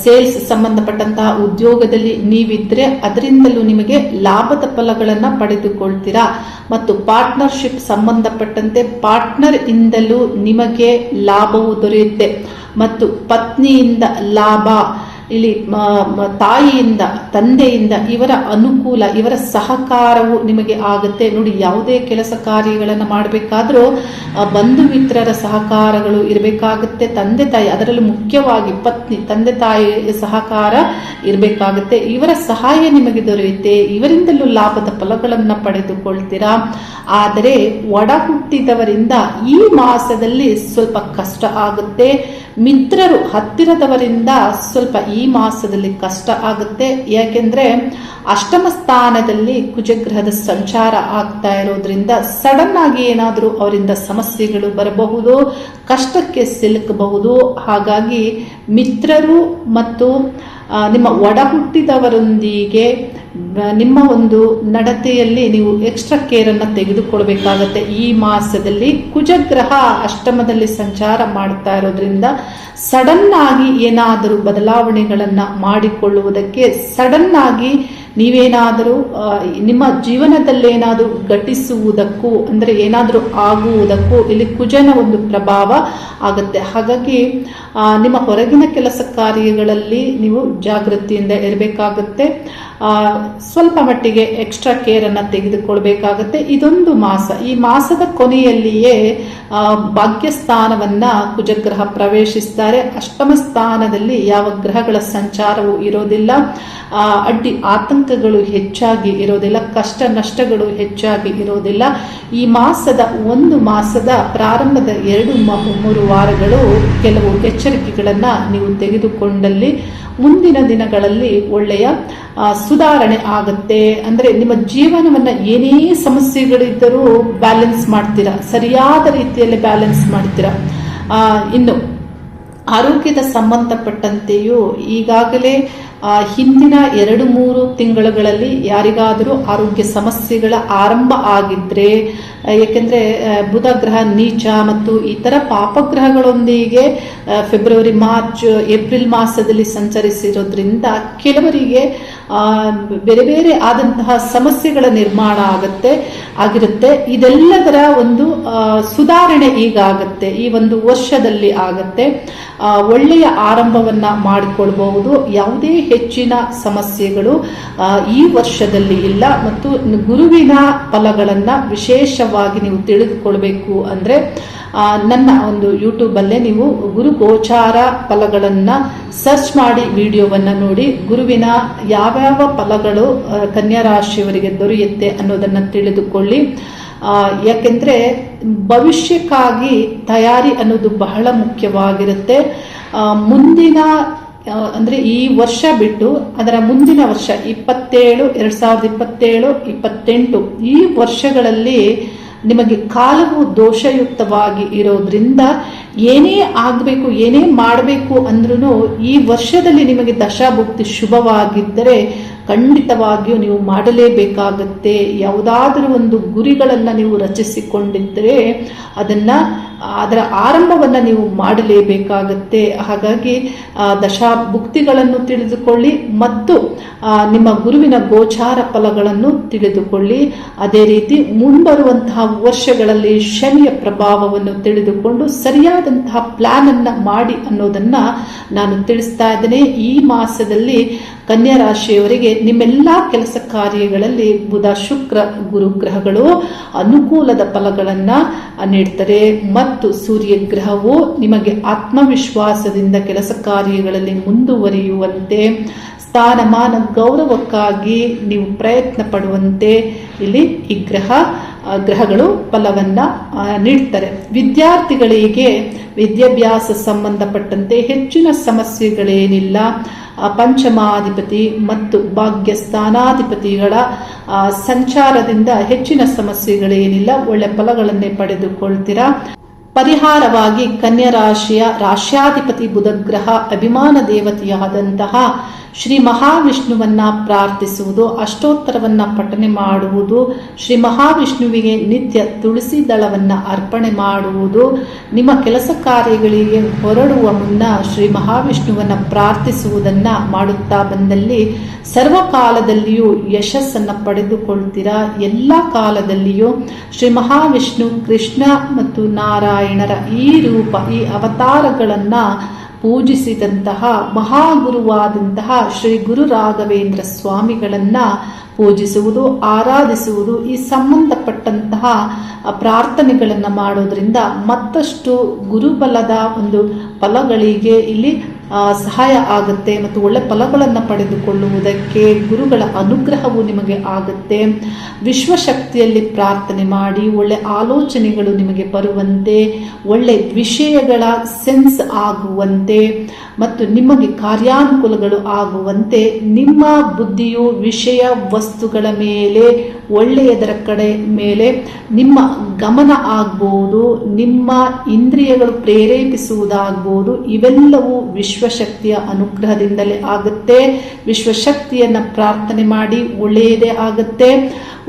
ಸೇಲ್ಸ್ ಸಂಬಂಧಪಟ್ಟಂತಹ ಉದ್ಯೋಗದಲ್ಲಿ ನೀವಿದ್ರೆ ಅದರಿಂದಲೂ ನಿಮಗೆ ಲಾಭದ ಫಲಗಳನ್ನ ಪಡೆದುಕೊಳ್ತೀರಾ. ಮತ್ತು ಪಾರ್ಟ್ನರ್ಶಿಪ್ ಸಂಬಂಧಪಟ್ಟಂತೆ ಪಾರ್ಟ್ನರ್ ಇಂದಲೂ ನಿಮಗೆ ಲಾಭವು ದೊರೆಯುತ್ತೆ. ಮತ್ತು ಪತ್ನಿಯಿಂದ ಲಾಭ, ಇಲ್ಲಿ ತಾಯಿಯಿಂದ, ತಂದೆಯಿಂದ ಇವರ ಅನುಕೂಲ, ಇವರ ಸಹಕಾರವು ನಿಮಗೆ ಆಗುತ್ತೆ. ನೋಡಿ, ಯಾವುದೇ ಕೆಲಸ ಕಾರ್ಯಗಳನ್ನು ಮಾಡಬೇಕಾದ್ರೂ ಬಂಧು ಮಿತ್ರರ ಸಹಕಾರಗಳು ಇರಬೇಕಾಗುತ್ತೆ. ತಂದೆ ತಾಯಿ, ಅದರಲ್ಲಿ ಮುಖ್ಯವಾಗಿ ಪತ್ನಿ, ತಂದೆ ತಾಯಿ ಸಹಕಾರ ಇರಬೇಕಾಗುತ್ತೆ. ಇವರ ಸಹಾಯ ನಿಮಗೆ ದೊರೆಯುತ್ತೆ. ಇವರಿಂದಲೂ ಲಾಭದ ಫಲಗಳನ್ನು ಪಡೆದುಕೊಳ್ತೀರಾ. ಆದರೆ ಒಡ ಹುಟ್ಟಿದವರಿಂದ ಈ ಮಾಸದಲ್ಲಿ ಸ್ವಲ್ಪ ಕಷ್ಟ ಆಗುತ್ತೆ. ಮಿತ್ರರು, ಹತ್ತಿರದವರಿಂದ ಸ್ವಲ್ಪ ಈ ಮಾಸದಲ್ಲಿ ಕಷ್ಟ ಆಗುತ್ತೆ. ಯಾಕೆಂದ್ರೆ ಅಷ್ಟಮ ಸ್ಥಾನದಲ್ಲಿ ಕುಜಗ್ರಹದ ಸಂಚಾರ ಆಗ್ತಾ ಇರೋದ್ರಿಂದ ಸಡನ್ ಆಗಿ ಏನಾದರೂ ಅವರಿಂದ ಸಮಸ್ಯೆಗಳು ಬರಬಹುದು, ಕಷ್ಟಕ್ಕೆ ಸಿಲುಕಬಹುದು. ಹಾಗಾಗಿ ಮಿತ್ರರು ಮತ್ತು ನಿಮ್ಮ ಒಡ ಹುಟ್ಟಿದವರೊಂದಿಗೆ ನಿಮ್ಮ ಒಂದು ನಡತೆಯಲ್ಲಿ ನೀವು ಎಕ್ಸ್ಟ್ರಾ ಕೇರ್ ಅನ್ನ ತೆಗೆದುಕೊಳ್ಬೇಕಾಗತ್ತೆ. ಈ ಮಾಸದಲ್ಲಿ ಕುಜಗ್ರಹ ಅಷ್ಟಮದಲ್ಲಿ ಸಂಚಾರ ಮಾಡ್ತಾ ಇರೋದ್ರಿಂದ ಸಡನ್ ಆಗಿ ಏನಾದರೂ ಬದಲಾವಣೆಗಳನ್ನ ಮಾಡಿಕೊಳ್ಳುವುದಕ್ಕೆ, ಸಡನ್ ಆಗಿ ನೀವೇನಾದರೂ ನಿಮ್ಮ ಜೀವನದಲ್ಲೇನಾದರೂ ಘಟಿಸುವುದಕ್ಕೂ ಅಂದ್ರೆ ಏನಾದರೂ ಆಗುವುದಕ್ಕೂ ಇಲ್ಲಿ ಕುಜನ ಒಂದು ಪ್ರಭಾವ ಆಗುತ್ತೆ. ಹಾಗಾಗಿ ನಿಮ್ಮ ಹೊರಗಿನ ಕೆಲಸ ಕಾರ್ಯಗಳಲ್ಲಿ ನೀವು ಜಾಗೃತಿಯಿಂದ ಇರಬೇಕಾಗುತ್ತೆ. ಸ್ವಲ್ಪ ಮಟ್ಟಿಗೆ ಎಕ್ಸ್ಟ್ರಾ ಕೇರ್ ಅನ್ನ ತೆಗೆದುಕೊಳ್ಬೇಕಾಗತ್ತೆ. ಇದೊಂದು ಮಾಸ. ಈ ಮಾಸದ ಕೊನೆಯಲ್ಲಿಯೇ ಭಾಗ್ಯಸ್ಥಾನವನ್ನ ಕುಜಗ್ರಹ ಪ್ರವೇಶಿಸ್ತಾರೆ. ಅಷ್ಟಮ ಸ್ಥಾನದಲ್ಲಿ ಯಾವ ಗ್ರಹಗಳ ಸಂಚಾರವೂ ಇರೋದಿಲ್ಲ. ಅಡ್ಡಿ ಆತಂಕಗಳು ಹೆಚ್ಚಾಗಿ ಇರೋದಿಲ್ಲ. ಕಷ್ಟ ನಷ್ಟಗಳು ಹೆಚ್ಚಾಗಿ ಇರೋದಿಲ್ಲ. ಈ ಒಂದು ಮಾಸದ ಪ್ರಾರಂಭದ 2-3 ವಾರಗಳು ಕೆಲವು ಎಚ್ಚರಿಕೆಗಳನ್ನ ನೀವು ತೆಗೆದುಕೊಂಡಲ್ಲಿ ಮುಂದಿನ ದಿನಗಳಲ್ಲಿ ಒಳ್ಳೆಯ ಸುಧಾರಣೆ ಆಗುತ್ತೆ. ಅಂದ್ರೆ ನಿಮ್ಮ ಜೀವನವನ್ನ ಏನೇ ಸಮಸ್ಯೆಗಳಿದ್ದರೂ ಬ್ಯಾಲೆನ್ಸ್ ಮಾಡ್ತೀರಾ, ಸರಿಯಾದ ರೀತಿಯಲ್ಲಿ ಬ್ಯಾಲೆನ್ಸ್ ಮಾಡ್ತೀರಾ. ಇನ್ನು ಆರೋಗ್ಯದ ಸಂಬಂಧಪಟ್ಟಂತೆಯೂ ಈಗಾಗಲೇ ಹಿಂದಿನ 2-3 ತಿಂಗಳುಗಳಲ್ಲಿ ಯಾರಿಗಾದರೂ ಆರೋಗ್ಯ ಸಮಸ್ಯೆಗಳ ಆರಂಭ ಆಗಿದ್ರೆ, ಏಕೆಂದ್ರೆ ಬುಧ ಗ್ರಹ ನೀಚ ಮತ್ತು ಇತರ ಪಾಪಗ್ರಹಗಳೊಂದಿಗೆ ಫೆಬ್ರವರಿ, ಮಾರ್ಚ್, ಏಪ್ರಿಲ್ ಮಾಸದಲ್ಲಿ ಸಂಚರಿಸಿರೋದ್ರಿಂದ ಕೆಲವರಿಗೆ ಬೇರೆ ಬೇರೆ ಆದಂತಹ ಸಮಸ್ಯೆಗಳ ನಿರ್ಮಾಣ ಆಗಿರುತ್ತೆ. ಇದೆಲ್ಲದರ ಒಂದು ಸುಧಾರಣೆ ಈಗ ಆಗತ್ತೆ. ಈ ಒಂದು ವರ್ಷದಲ್ಲಿ ಆಗತ್ತೆ. ಒಳ್ಳೆಯ ಆರಂಭವನ್ನ ಮಾಡಿಕೊಳ್ಬಹುದು. ಯಾವುದೇ ಹೆಚ್ಚಿನ ಸಮಸ್ಯೆಗಳು ಈ ವರ್ಷದಲ್ಲಿ ಇಲ್ಲ. ಮತ್ತು ಗುರುವಿನ ಫಲಗಳನ್ನು ವಿಶೇಷವಾಗಿ ನೀವು ತಿಳಿದುಕೊಳ್ಬೇಕು ಅಂದರೆ ನನ್ನ ಒಂದು ಯೂಟ್ಯೂಬಲ್ಲೇ ನೀವು ಗುರು ಗೋಚಾರ ಫಲಗಳನ್ನು ಸರ್ಚ್ ಮಾಡಿ ವಿಡಿಯೋವನ್ನು ನೋಡಿ ಗುರುವಿನ ಯಾವ್ಯಾವ ಫಲಗಳು ಕನ್ಯಾ ರಾಶಿಯವರಿಗೆ ದೊರೆಯುತ್ತೆ ಅನ್ನೋದನ್ನು ತಿಳಿದುಕೊಳ್ಳಿ. ಯಾಕೆಂದರೆ ಭವಿಷ್ಯಕ್ಕಾಗಿ ತಯಾರಿ ಅನ್ನೋದು ಬಹಳ ಮುಖ್ಯವಾಗಿರುತ್ತೆ. ಮುಂದಿನ ಅಂದರೆ ಈ ವರ್ಷ ಬಿಟ್ಟು ಅದರ ಮುಂದಿನ ವರ್ಷ 2027, 2027, 2028 ಈ ವರ್ಷಗಳಲ್ಲಿ ನಿಮಗೆ ಕಾಲವು ದೋಷಯುಕ್ತವಾಗಿ ಇರೋದ್ರಿಂದ ಏನೇ ಆಗಬೇಕು, ಏನೇ ಮಾಡಬೇಕು ಅಂದ್ರೂ ಈ ವರ್ಷದಲ್ಲಿ ನಿಮಗೆ ದಶಾಭುಕ್ತಿ ಶುಭವಾಗಿದ್ದರೆ ಖಂಡಿತವಾಗಿಯೂ ನೀವು ಮಾಡಲೇಬೇಕಾಗತ್ತೆ. ಯಾವುದಾದರೂ ಒಂದು ಗುರಿಗಳನ್ನು ನೀವು ರಚಿಸಿಕೊಂಡಿದ್ದರೆ ಅದರ ಆರಂಭವನ್ನು ನೀವು ಮಾಡಲೇಬೇಕಾಗತ್ತೆ. ಹಾಗಾಗಿ ದಶಾಭುಕ್ತಿಗಳನ್ನು ತಿಳಿದುಕೊಳ್ಳಿ ಮತ್ತು ನಿಮ್ಮ ಗುರುವಿನ ಗೋಚಾರ ಫಲಗಳನ್ನು ತಿಳಿದುಕೊಳ್ಳಿ. ಅದೇ ರೀತಿ ಮುಂಬರುವಂತಹ ವರ್ಷಗಳಲ್ಲಿ ಶನಿಯ ಪ್ರಭಾವವನ್ನು ತಿಳಿದುಕೊಂಡು ಸರಿಯಾದಂತಹ ಪ್ಲಾನ್ ಅನ್ನು ಮಾಡಿ ಅನ್ನೋದನ್ನ ನಾನು ತಿಳಿಸ್ತಾ ಇದ್ದೇನೆ. ಈ ಮಾಸದಲ್ಲಿ ಕನ್ಯಾ ರಾಶಿಯವರಿಗೆ ನಿಮ್ಮೆಲ್ಲ ಕೆಲಸ ಕಾರ್ಯಗಳಲ್ಲಿ ಬುಧ, ಶುಕ್ರ, ಗುರುಗ್ರಹಗಳು ಅನುಕೂಲದ ಫಲಗಳನ್ನು ನೀಡ್ತಾರೆ. ಮತ್ತು ಸೂರ್ಯ ಗ್ರಹವು ನಿಮಗೆ ಆತ್ಮವಿಶ್ವಾಸದಿಂದ ಕೆಲಸ ಕಾರ್ಯಗಳಲ್ಲಿ ಮುಂದುವರಿಯುವಂತೆ, ಸ್ಥಾನಮಾನ ಗೌರವಕ್ಕಾಗಿ ನೀವು ಪ್ರಯತ್ನ ಪಡುವಂತೆ ಇಲ್ಲಿ ಈ ಗ್ರಹಗಳು ಫಲವನ್ನ ನೀಡ್ತಾರೆ. ವಿದ್ಯಾರ್ಥಿಗಳಿಗೆ ವಿದ್ಯಾಭ್ಯಾಸ ಸಂಬಂಧಪಟ್ಟಂತೆ ಹೆಚ್ಚಿನ ಸಮಸ್ಯೆಗಳೇನಿಲ್ಲ. ಪಂಚಮಾಧಿಪತಿ ಮತ್ತು ಭಾಗ್ಯಸ್ಥಾನಾಧಿಪತಿಗಳ ಸಂಚಾರದಿಂದ ಹೆಚ್ಚಿನ ಸಮಸ್ಯೆಗಳೇನಿಲ್ಲ. ಒಳ್ಳೆ ಫಲಗಳನ್ನೇ ಪಡೆದುಕೊಳ್ತೀರಾ. ಪರಿಹಾರವಾಗಿ ಕನ್ಯಾ ರಾಶಿಯ ರಾಶ್ಯಾಧಿಪತಿ ಬುಧಗ್ರಹ ಅಭಿಮಾನ ದೇವತೆಯಾದಂತಹ ಶ್ರೀ ಮಹಾವಿಷ್ಣುವನ್ನ ಪ್ರಾರ್ಥಿಸುವುದು, ಅಷ್ಟೋತ್ತರವನ್ನ ಪಠನೆ ಮಾಡುವುದು, ಶ್ರೀ ಮಹಾವಿಷ್ಣುವಿಗೆ ನಿತ್ಯ ತುಳಸಿ ದಳವನ್ನ ಅರ್ಪಣೆ ಮಾಡುವುದು, ನಿಮ್ಮ ಕೆಲಸ ಕಾರ್ಯಗಳಿಗೆ ಹೊರಡುವ ಮುನ್ನ ಶ್ರೀ ಮಹಾವಿಷ್ಣುವನ್ನ ಪ್ರಾರ್ಥಿಸುವುದನ್ನ ಮಾಡುತ್ತಾ ಬಂದಲ್ಲಿ ಸರ್ವಕಾಲದಲ್ಲಿಯೂ ಯಶಸ್ಸನ್ನು ಪಡೆದುಕೊಳ್ತೀರಾ. ಎಲ್ಲ ಕಾಲದಲ್ಲಿಯೂ ಶ್ರೀ ಮಹಾವಿಷ್ಣು, ಕೃಷ್ಣ ಮತ್ತು ನಾರಾಯಣರ ಈ ರೂಪ, ಈ ಅವತಾರಗಳನ್ನ ಪೂಜಿಸಿದಂತಹ ಮಹಾಗುರುವಾದಂತಹ ಶ್ರೀ ಗುರು ರಾಘವೇಂದ್ರ ಸ್ವಾಮಿಗಳನ್ನ ಪೂಜಿಸುವುದು, ಆರಾಧಿಸುವುದು, ಈ ಸಂಬಂಧಪಟ್ಟಂತಹ ಪ್ರಾರ್ಥನೆಗಳನ್ನು ಮಾಡೋದ್ರಿಂದ ಮತ್ತಷ್ಟು ಗುರುಬಲದ ಒಂದು ಫಲಗಳಿಗೆ ಇಲ್ಲಿ ಸಹಾಯ ಆಗುತ್ತೆ ಮತ್ತು ಒಳ್ಳೆ ಫಲಗಳನ್ನು ಪಡೆದುಕೊಳ್ಳುವುದಕ್ಕೆ ಗುರುಗಳ ಅನುಗ್ರಹವು ನಿಮಗೆ ಆಗುತ್ತೆ. ವಿಶ್ವಶಕ್ತಿಯಲ್ಲಿ ಪ್ರಾರ್ಥನೆ ಮಾಡಿ ಒಳ್ಳೆ ಆಲೋಚನೆಗಳು ನಿಮಗೆ ಬರುವಂತೆ, ಒಳ್ಳೆ ವಿಷಯಗಳ ಸೆನ್ಸ್ ಆಗುವಂತೆ ಮತ್ತು ನಿಮಗೆ ಕಾರ್ಯಾನುಕೂಲಗಳು ಆಗುವಂತೆ ನಿಮ್ಮ ಬುದ್ಧಿಯು ವಿಷಯ ವಸ್ತುಗಳ ಮೇಲೆ, ಒಳ್ಳೆಯದರ ಕಡೆ ಮೇಲೆ ನಿಮ್ಮ ಗಮನ ಆಗ್ಬೋದು, ನಿಮ್ಮ ಇಂದ್ರಿಯಗಳು ಪ್ರೇರೇಪಿಸುವುದಾಗ್ಬೋದು. ಇವೆಲ್ಲವೂ ವಿಶ್ವಶಕ್ತಿಯ ಅನುಗ್ರಹದಿಂದಲೇ ಆಗುತ್ತೆ. ವಿಶ್ವಶಕ್ತಿಯನ್ನ ಪ್ರಾರ್ಥನೆ ಮಾಡಿ ಒಳ್ಳೆಯದೇ ಆಗುತ್ತೆ.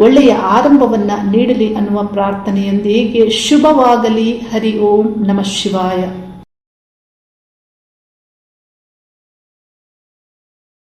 ಒಳ್ಳೆಯ ಆರಂಭವನ್ನ ನೀಡಲಿ ಅನ್ನುವ ಪ್ರಾರ್ಥನೆಯೊಂದಿಗೆ ಶುಭವಾಗಲಿ. ಹರಿ ಓಂ ನಮಃ ಶಿವಾಯ.